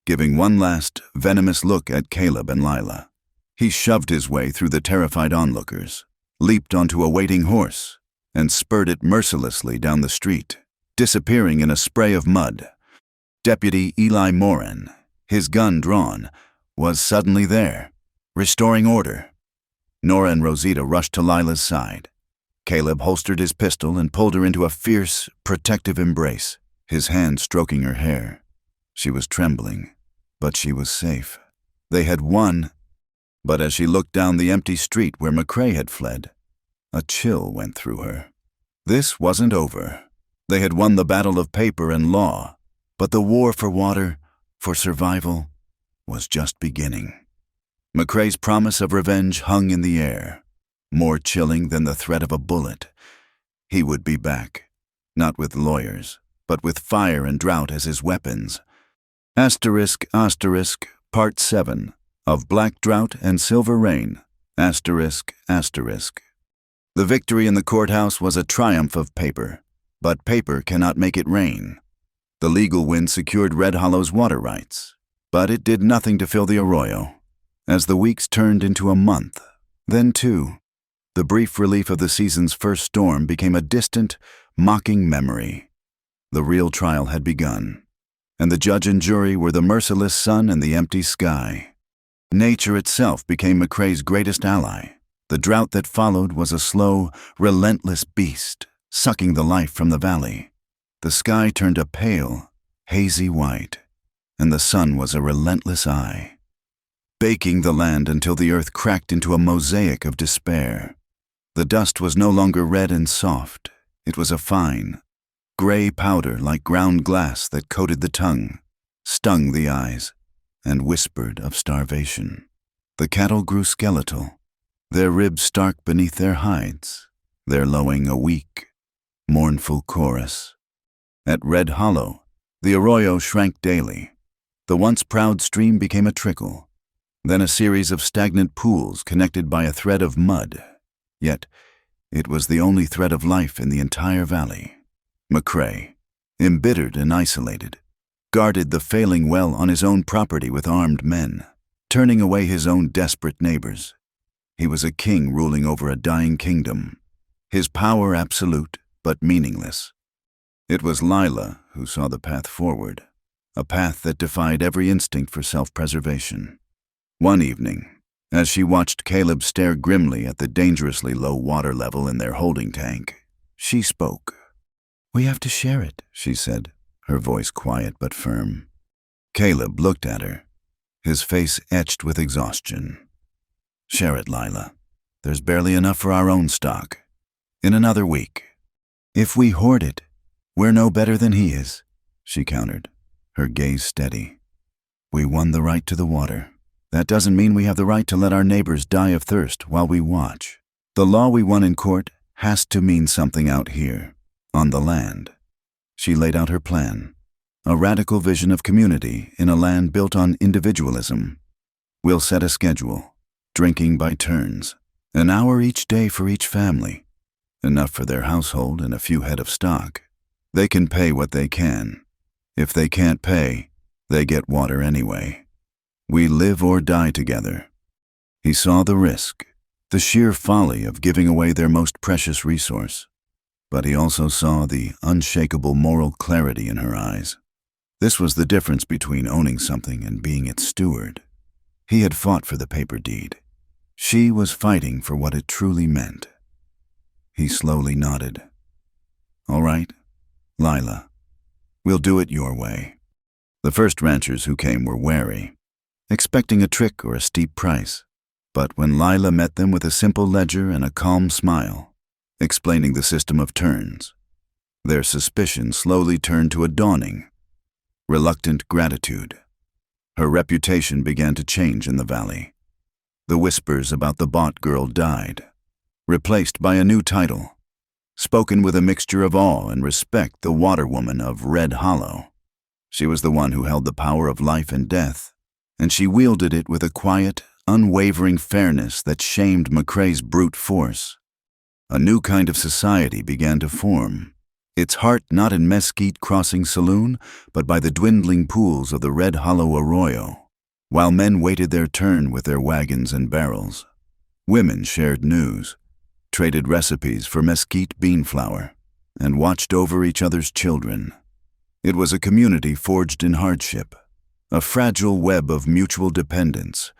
Giving one last, venomous look at Caleb and Lila, he shoved his way through the terrified onlookers, leaped onto a waiting horse, and spurred it mercilessly down the street, disappearing in a spray of mud. Deputy Eli Moran, his gun drawn, was suddenly there, restoring order. Nora and Rosita rushed to Lila's side. Caleb holstered his pistol and pulled her into a fierce, protective embrace, his hand stroking her hair. She was trembling, but she was safe. They had won. But as she looked down the empty street where McCrae had fled, a chill went through her. This wasn't over. They had won the battle of paper and law, but the war for water, for survival, was just beginning. McCrae's promise of revenge hung in the air, more chilling than the threat of a bullet. He would be back, not with lawyers, but with fire and drought as his weapons. Asterisk, asterisk, Part 7 of Black Drought and Silver Rain, asterisk, asterisk. The victory in the courthouse was a triumph of paper, but paper cannot make it rain. The legal win secured Red Hollow's water rights, but it did nothing to fill the arroyo. As the weeks turned into a month, then two, the brief relief of the season's first storm became a distant, mocking memory. The real trial had begun, and the judge and jury were the merciless sun and the empty sky. Nature itself became McCrae's greatest ally. The drought that followed was a slow, relentless beast, sucking the life from the valley. The sky turned a pale, hazy white, and the sun was a relentless eye, baking the land until the earth cracked into a mosaic of despair. The dust was no longer red and soft. It was a fine, gray powder like ground glass that coated the tongue, stung the eyes, and whispered of starvation. The cattle grew skeletal, their ribs stark beneath their hides, their lowing a weak, mournful chorus. At Red Hollow, the arroyo shrank daily. The once proud stream became a trickle, then a series of stagnant pools connected by a thread of mud. Yet, it was the only thread of life in the entire valley. McCrae, embittered and isolated, guarded the failing well on his own property with armed men, turning away his own desperate neighbors. He was a king ruling over a dying kingdom, his power absolute but meaningless. It was Lila who saw the path forward, a path that defied every instinct for self-preservation. One evening, as she watched Caleb stare grimly at the dangerously low water level in their holding tank, she spoke. "We have to share it," she said, her voice quiet but firm. Caleb looked at her, his face etched with exhaustion. "Share it, Lila. There's barely enough for our own stock. In another week." "If we hoard it, we're no better than he is," she countered, her gaze steady. "We won the right to the water. That doesn't mean we have the right to let our neighbors die of thirst while we watch. The law we won in court has to mean something out here, on the land." She laid out her plan, a radical vision of community in a land built on individualism. "We'll set a schedule, drinking by turns, an hour each day for each family, enough for their household and a few head of stock. They can pay what they can. If they can't pay, they get water anyway. We live or die together." He saw the risk, the sheer folly of giving away their most precious resource, but he also saw the unshakable moral clarity in her eyes. This was the difference between owning something and being its steward. He had fought for the paper deed. She was fighting for what it truly meant. He slowly nodded. "All right, Lila, we'll do it your way." The first ranchers who came were wary, expecting a trick or a steep price. But when Lila met them with a simple ledger and a calm smile, explaining the system of turns, their suspicion slowly turned to a dawning, reluctant gratitude. Her reputation began to change in the valley. The whispers about the bought girl died, replaced by a new title, spoken with a mixture of awe and respect, the water woman of Red Hollow. She was the one who held the power of life and death, and she wielded it with a quiet, unwavering fairness that shamed McCrae's brute force. A new kind of society began to form, its heart not in Mesquite Crossing Saloon, but by the dwindling pools of the Red Hollow Arroyo. While men waited their turn with their wagons and barrels, women shared news, traded recipes for mesquite bean flour, and watched over each other's children. It was a community forged in hardship, a fragile web of mutual dependence.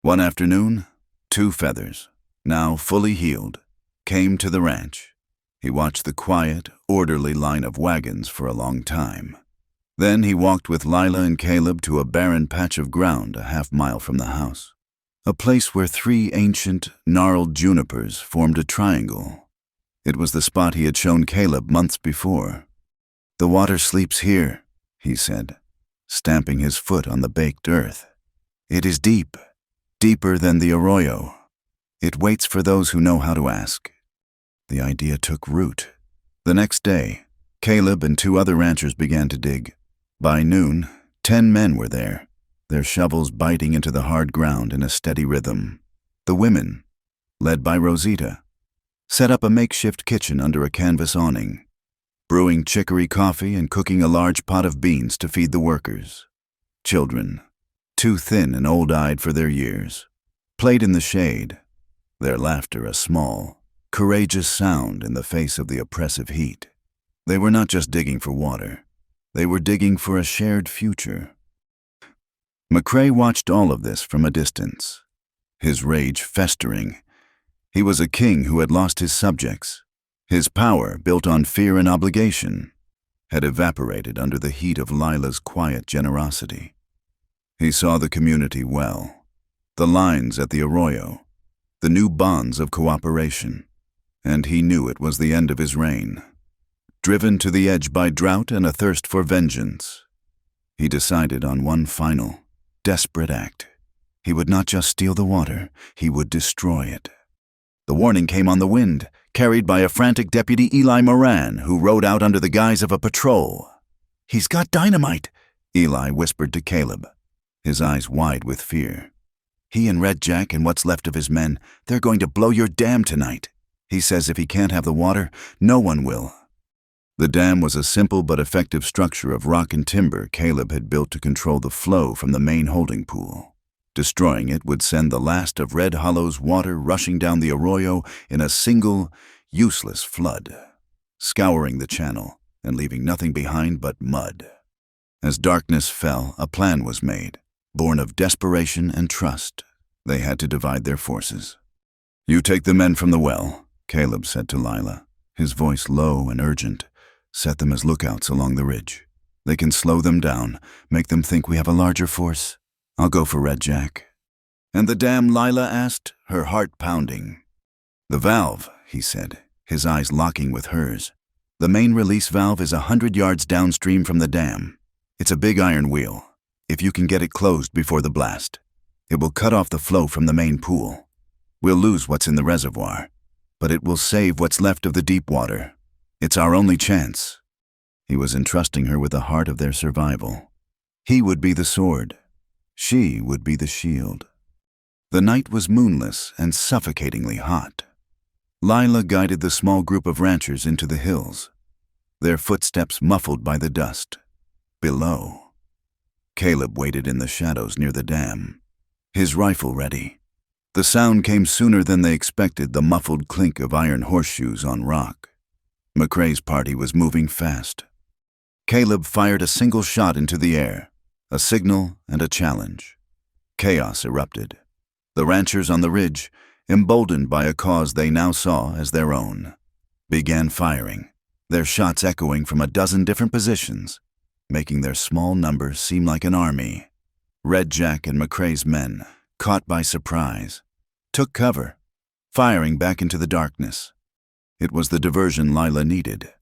One afternoon, 2 Feathers, now fully healed, came to the ranch. He watched the quiet, orderly line of wagons for a long time. Then he walked with Lila and Caleb to a barren patch of ground a half-mile from the house, a place where 3 ancient, gnarled junipers formed a triangle. It was the spot he had shown Caleb months before. "The water sleeps here," he said, stamping his foot on the baked earth. "It is deep, deeper than the arroyo. It waits for those who know how to ask." The idea took root. The next day, Caleb and 2 other ranchers began to dig. By noon, 10 men were there, their shovels biting into the hard ground in a steady rhythm. The women, led by Rosita, set up a makeshift kitchen under a canvas awning, brewing chicory coffee and cooking a large pot of beans to feed the workers. Children, too thin and old-eyed for their years, played in the shade, their laughter a small, courageous sound in the face of the oppressive heat. They were not just digging for water. They were digging for a shared future. McCrae watched all of this from a distance, his rage festering. He was a king who had lost his subjects. His power, built on fear and obligation, had evaporated under the heat of Lila's quiet generosity. He saw the community well, the lines at the arroyo, the new bonds of cooperation, and he knew it was the end of his reign. Driven to the edge by drought and a thirst for vengeance, he decided on one final, desperate act. He would not just steal the water, he would destroy it. The warning came on the wind, carried by a frantic Deputy Eli Moran, who rode out under the guise of a patrol. "He's got dynamite," Eli whispered to Caleb, his eyes wide with fear. "He and Red Jack and what's left of his men, they're going to blow your dam tonight. He says if he can't have the water, no one will." The dam was a simple but effective structure of rock and timber Caleb had built to control the flow from the main holding pool. Destroying it would send the last of Red Hollow's water rushing down the arroyo in a single, useless flood, scouring the channel and leaving nothing behind but mud. As darkness fell, a plan was made, born of desperation and trust. They had to divide their forces. "You take the men from the well," Caleb said to Lila, his voice low and urgent. "Set them as lookouts along the ridge. They can slow them down, make them think we have a larger force. I'll go for Red Jack." "And the dam?" Lila asked, her heart pounding. "The valve," he said, his eyes locking with hers. "The main release valve is 100 yards downstream from the dam. It's a big iron wheel. If you can get it closed before the blast, it will cut off the flow from the main pool. We'll lose what's in the reservoir, but it will save what's left of the deep water. It's our only chance." He was entrusting her with the heart of their survival. He would be the sword. She would be the shield. The night was moonless and suffocatingly hot. Lila guided the small group of ranchers into the hills, their footsteps muffled by the dust. Below, Caleb waited in the shadows near the dam, his rifle ready. The sound came sooner than they expected, the muffled clink of iron horseshoes on rock. McCrae's party was moving fast. Caleb fired a single shot into the air, a signal and a challenge. Chaos erupted. The ranchers on the ridge, emboldened by a cause they now saw as their own, began firing, their shots echoing from a dozen different positions, making their small numbers seem like an army. Red Jack and McCrae's men, caught by surprise, took cover, firing back into the darkness. It was the diversion Lila needed.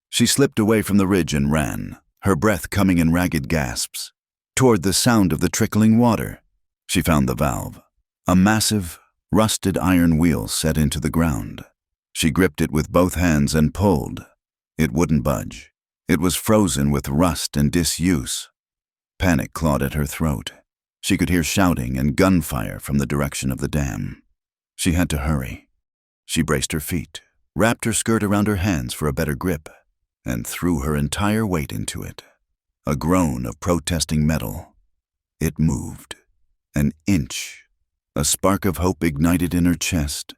She slipped away from the ridge and ran, her breath coming in ragged gasps, toward the sound of the trickling water. She found the valve, a massive, rusted iron wheel set into the ground. She gripped it with both hands and pulled. It wouldn't budge. It was frozen with rust and disuse. Panic clawed at her throat. She could hear shouting and gunfire from the direction of the dam. She had to hurry. She braced her feet, wrapped her skirt around her hands for a better grip, and threw her entire weight into it. A groan of protesting metal. It moved. An inch. A spark of hope ignited in her chest.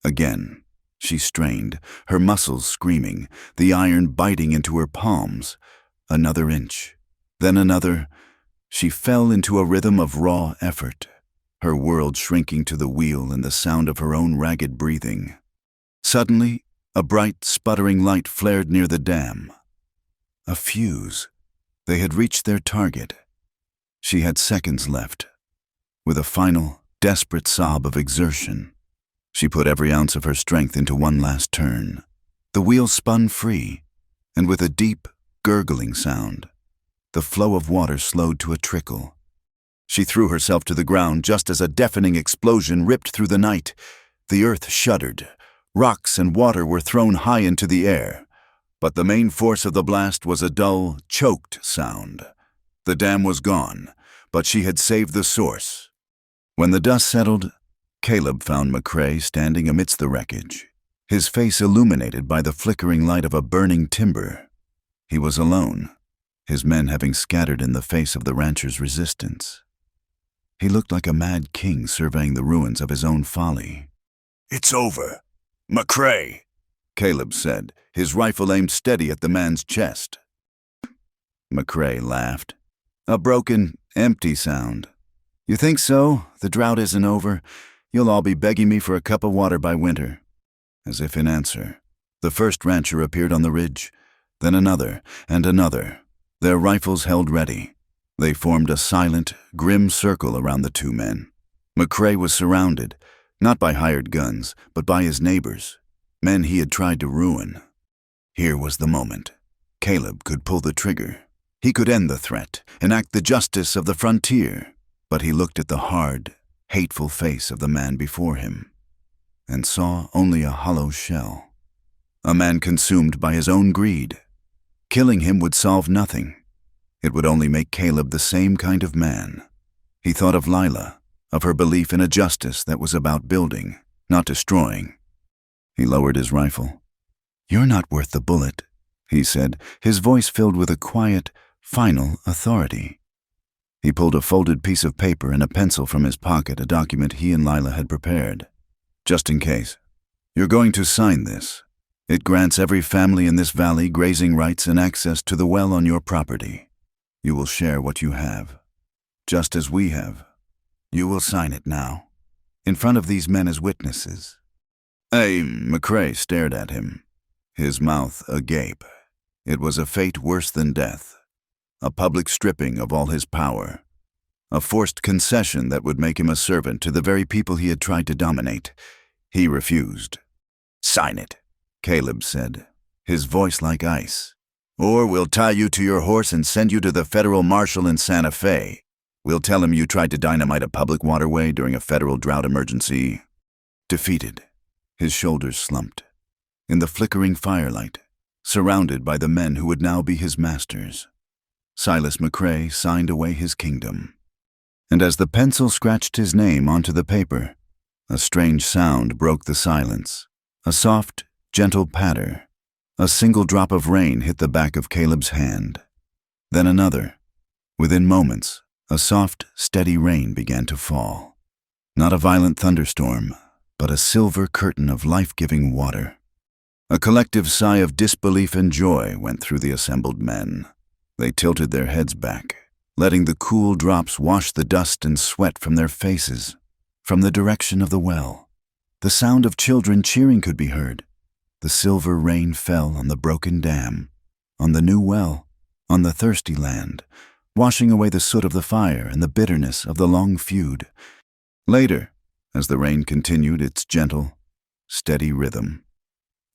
Again, she strained, her muscles screaming, the iron biting into her palms. Another inch. Then another. She fell into a rhythm of raw effort, her world shrinking to the wheel and the sound of her own ragged breathing. Suddenly, a bright, sputtering light flared near the dam. A fuse. They had reached their target. She had seconds left. With a final, desperate sob of exertion, she put every ounce of her strength into one last turn. The wheel spun free, and with a deep, gurgling sound, the flow of water slowed to a trickle. She threw herself to the ground just as a deafening explosion ripped through the night. The earth shuddered. Rocks and water were thrown high into the air. But the main force of the blast was a dull, choked sound. The dam was gone, but she had saved the source. When the dust settled, Caleb found McCrae standing amidst the wreckage, his face illuminated by the flickering light of a burning timber. He was alone, his men having scattered in the face of the ranchers' resistance. He looked like a mad king surveying the ruins of his own folly. "It's over. McCrae," Caleb said, his rifle aimed steady at the man's chest. McCrae laughed. "A broken, empty sound. You think so? The drought isn't over. You'll all be begging me for a cup of water by winter." As if in answer, the first rancher appeared on the ridge, then another and another, their rifles held ready. They formed a silent, grim circle around the two men. McCrae was surrounded, not by hired guns, but by his neighbors, men he had tried to ruin. Here was the moment. Caleb could pull the trigger. He could end the threat, enact the justice of the frontier. But he looked at the hard, hateful face of the man before him, and saw only a hollow shell. A man consumed by his own greed. Killing him would solve nothing. It would only make Caleb the same kind of man. He thought of Lila, of her belief in a justice that was about building, not destroying. He lowered his rifle. "You're not worth the bullet," he said, his voice filled with a quiet, final authority. He pulled a folded piece of paper and a pencil from his pocket, a document he and Lila had prepared. Just in case. You're going to sign this. It grants every family in this valley grazing rights and access to the well on your property. You will share what you have, just as we have. You will sign it now, in front of these men as witnesses. McCrae stared at him, his mouth agape. It was a fate worse than death, a public stripping of all his power, a forced concession that would make him a servant to the very people he had tried to dominate. He refused. Sign it, Caleb said, his voice like ice. Or we'll tie you to your horse and send you to the federal marshal in Santa Fe. We'll tell him you tried to dynamite a public waterway during a federal drought emergency. Defeated, his shoulders slumped. In the flickering firelight, surrounded by the men who would now be his masters, Silas McCrae signed away his kingdom. And as the pencil scratched his name onto the paper, a strange sound broke the silence. A soft, gentle patter. A single drop of rain hit the back of Caleb's hand. Then another. Within moments, a soft, steady rain began to fall. Not a violent thunderstorm, but a silver curtain of life-giving water. A collective sigh of disbelief and joy went through the assembled men. They tilted their heads back, letting the cool drops wash the dust and sweat from their faces. From the direction of the well, the sound of children cheering could be heard. The silver rain fell on the broken dam, on the new well, on the thirsty land, washing away the soot of the fire and the bitterness of the long feud. Later, as the rain continued its gentle, steady rhythm,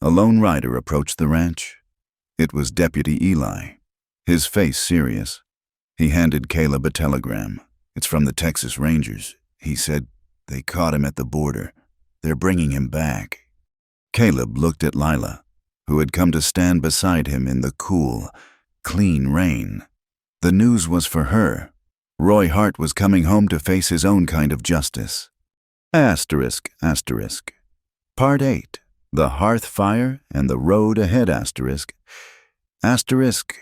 a lone rider approached the ranch. It was Deputy Eli, his face serious. He handed Caleb a telegram. It's from the Texas Rangers. He said, they caught him at the border. They're bringing him back. Caleb looked at Lila, who had come to stand beside him in the cool, clean rain. The news was for her. Roy Hart was coming home to face his own kind of justice. Asterisk, asterisk. Part 8. The hearth fire and the road ahead, asterisk. Asterisk.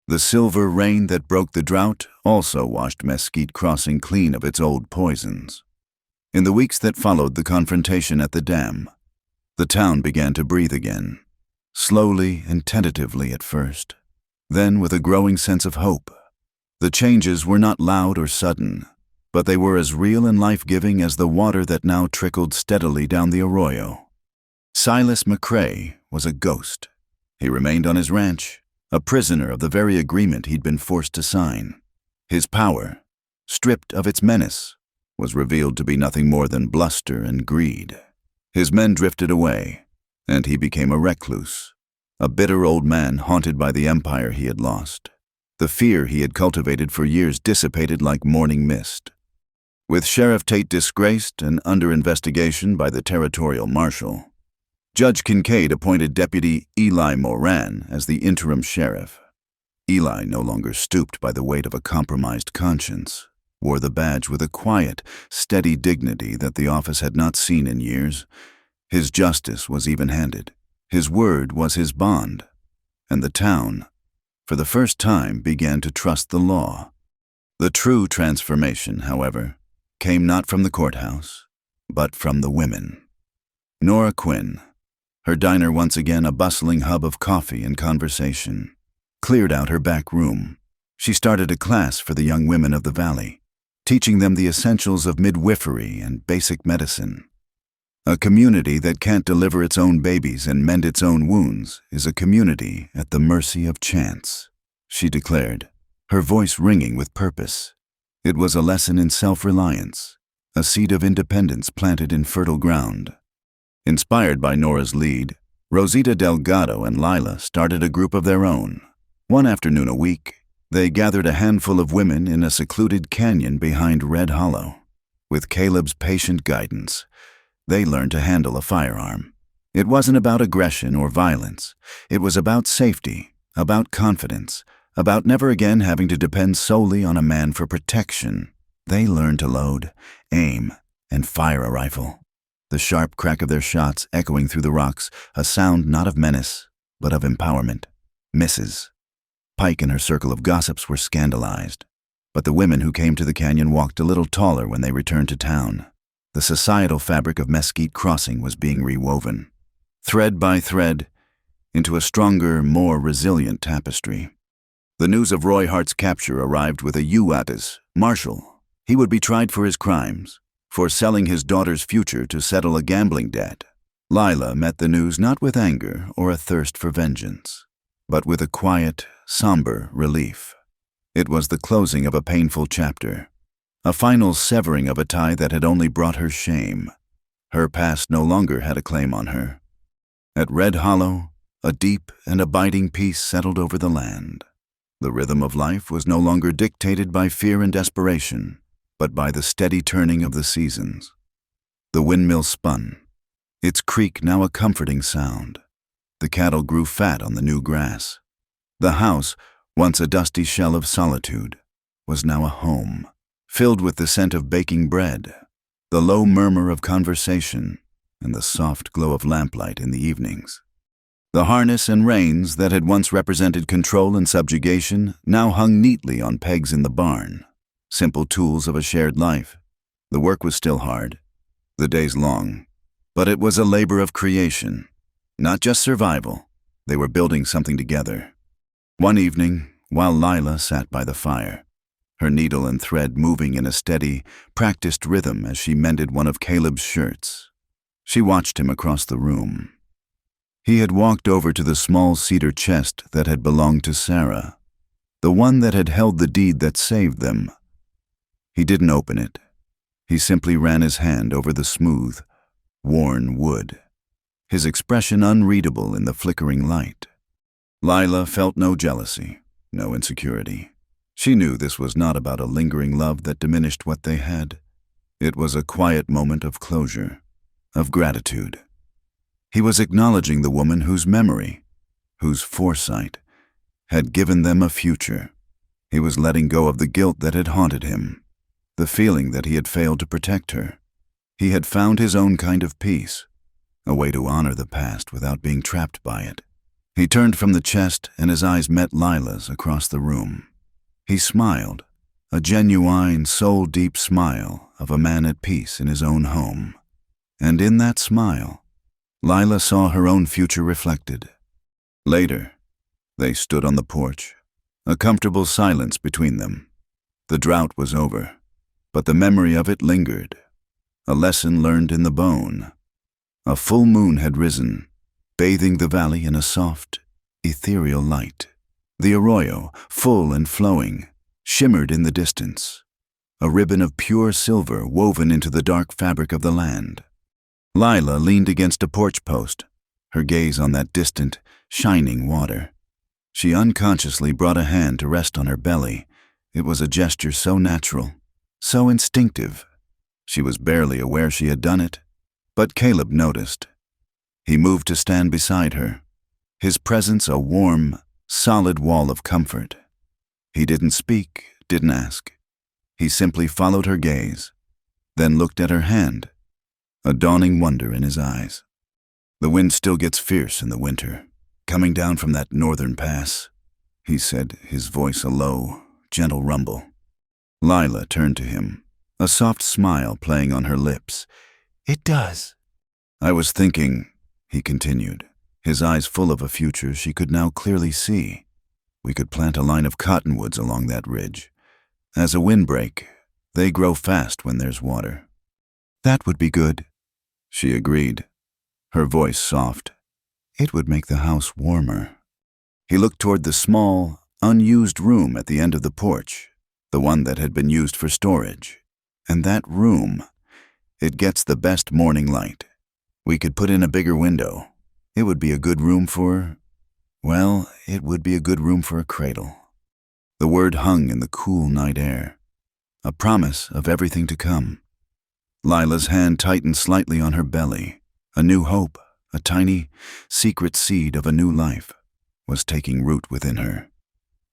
The silver rain that broke the drought also washed Mesquite Crossing clean of its old poisons. In the weeks that followed the confrontation at the dam, the town began to breathe again, slowly and tentatively at first, then with a growing sense of hope. The changes were not loud or sudden, but they were as real and life-giving as the water that now trickled steadily down the arroyo. Silas McCrae was a ghost. He remained on his ranch, a prisoner of the very agreement he'd been forced to sign. His power, stripped of its menace, was revealed to be nothing more than bluster and greed. His men drifted away, and he became a recluse, a bitter old man haunted by the empire he had lost. The fear he had cultivated for years dissipated like morning mist. With Sheriff Tate disgraced and under investigation by the territorial marshal, Judge Kincaid appointed Deputy Eli Moran as the interim sheriff. Eli no longer stooped by the weight of a compromised conscience, wore the badge with a quiet, steady dignity that the office had not seen in years. His justice was even-handed. His word was his bond. And the town, for the first time, began to trust the law. The true transformation, however, came not from the courthouse, but from the women. Nora Quinn, her diner once again a bustling hub of coffee and conversation, cleared out her back room. She started a class for the young women of the valley, teaching them the essentials of midwifery and basic medicine. A community that can't deliver its own babies and mend its own wounds is a community at the mercy of chance, she declared, her voice ringing with purpose. It was a lesson in self-reliance, a seed of independence planted in fertile ground. Inspired by Nora's lead, Rosita Delgado and Lila started a group of their own. One afternoon a week, they gathered a handful of women in a secluded canyon behind Red Hollow. With Caleb's patient guidance, they learned to handle a firearm. It wasn't about aggression or violence. It was about safety, about confidence, about never again having to depend solely on a man for protection. They learned to load, aim, and fire a rifle. The sharp crack of their shots echoing through the rocks, a sound not of menace, but of empowerment. Misses. Pike and her circle of gossips were scandalized. But the women who came to the canyon walked a little taller when they returned to town. The societal fabric of Mesquite Crossing was being rewoven, thread by thread, into a stronger, more resilient tapestry. The news of Roy Hart's capture arrived with a UATIS, Marshal. He would be tried for his crimes, for selling his daughter's future to settle a gambling debt. Lila met the news not with anger or a thirst for vengeance, but with a quiet, somber relief. It was the closing of a painful chapter, a final severing of a tie that had only brought her shame. Her past no longer had a claim on her. At Red Hollow, a deep and abiding peace settled over the land. The rhythm of life was no longer dictated by fear and desperation, but by the steady turning of the seasons. The windmill spun, its creak now a comforting sound. The cattle grew fat on the new grass. The house, once a dusty shell of solitude, was now a home, filled with the scent of baking bread, the low murmur of conversation, and the soft glow of lamplight in the evenings. The harness and reins that had once represented control and subjugation now hung neatly on pegs in the barn, simple tools of a shared life. The work was still hard, the days long, but it was a labor of creation, not just survival. They were building something together. One evening, while Lila sat by the fire, her needle and thread moving in a steady, practiced rhythm as she mended one of Caleb's shirts, she watched him across the room. He had walked over to the small cedar chest that had belonged to Sarah, the one that had held the deed that saved them. He didn't open it. He simply ran his hand over the smooth, worn wood, his expression unreadable in the flickering light. Lila felt no jealousy, no insecurity. She knew this was not about a lingering love that diminished what they had. It was a quiet moment of closure, of gratitude. He was acknowledging the woman whose memory, whose foresight, had given them a future. He was letting go of the guilt that had haunted him, the feeling that he had failed to protect her. He had found his own kind of peace, a way to honor the past without being trapped by it. He turned from the chest and his eyes met Lila's across the room. He smiled, a genuine, soul-deep smile of a man at peace in his own home. And in that smile, Lila saw her own future reflected. Later, they stood on the porch, a comfortable silence between them. The drought was over, but the memory of it lingered, a lesson learned in the bone. A full moon had risen, bathing the valley in a soft, ethereal light. The arroyo, full and flowing, shimmered in the distance, a ribbon of pure silver woven into the dark fabric of the land. Lila leaned against a porch post, her gaze on that distant, shining water. She unconsciously brought a hand to rest on her belly. It was a gesture so natural, so instinctive. She was barely aware she had done it, but Caleb noticed. He moved to stand beside her, his presence a warm, solid wall of comfort. He didn't speak, didn't ask. He simply followed her gaze, then looked at her hand, a dawning wonder in his eyes. "The wind still gets fierce in the winter, coming down from that northern pass," he said, his voice a low, gentle rumble. Lila turned to him, a soft smile playing on her lips. "It does." "I was thinking," he continued, his eyes full of a future she could now clearly see. "We could plant a line of cottonwoods along that ridge. As a windbreak, they grow fast when there's water." "That would be good," she agreed, her voice soft. "It would make the house warmer." He looked toward the small, unused room at the end of the porch, the one that had been used for storage. And that room, it gets the best morning light. We could put in a bigger window. It would be a good room for, well, it would be a good room for a cradle. The word hung in the cool night air, a promise of everything to come. Lila's hand tightened slightly on her belly. A new hope, a tiny, secret seed of a new life, was taking root within her.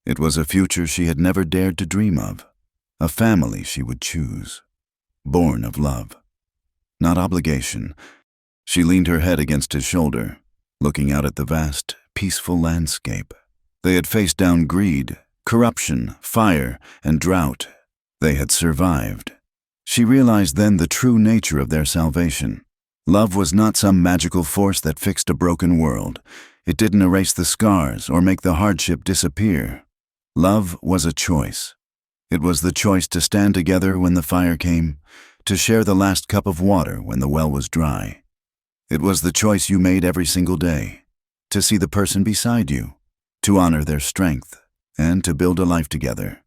It was a future she had never dared to dream of, a family she would choose, born of love, not obligation. She leaned her head against his shoulder, looking out at the vast, peaceful landscape. They had faced down greed, corruption, fire, and drought. They had survived. She realized then the true nature of their salvation. Love was not some magical force that fixed a broken world. It didn't erase the scars or make the hardship disappear. Love was a choice. It was the choice to stand together when the fire came, to share the last cup of water when the well was dry. It was the choice you made every single day, to see the person beside you, to honor their strength, and to build a life together,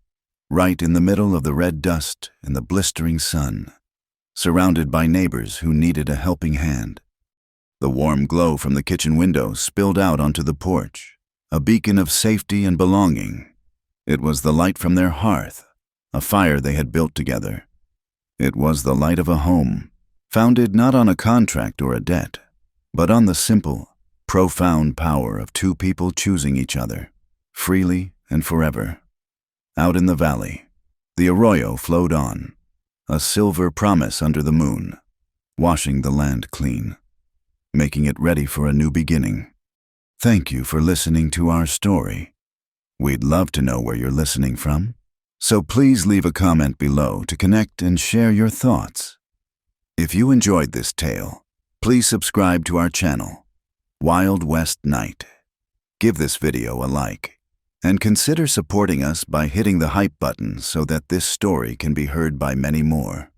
right in the middle of the red dust and the blistering sun, surrounded by neighbors who needed a helping hand. The warm glow from the kitchen window spilled out onto the porch, a beacon of safety and belonging. It was the light from their hearth, a fire they had built together. It was the light of a home, founded not on a contract or a debt, but on the simple, profound power of two people choosing each other, freely and forever. Out in the valley, the arroyo flowed on, a silver promise under the moon, washing the land clean, making it ready for a new beginning. Thank you for listening to our story. We'd love to know where you're listening from, so please leave a comment below to connect and share your thoughts. If you enjoyed this tale, please subscribe to our channel, Wild West Night. Give this video a like, and consider supporting us by hitting the hype button so that this story can be heard by many more.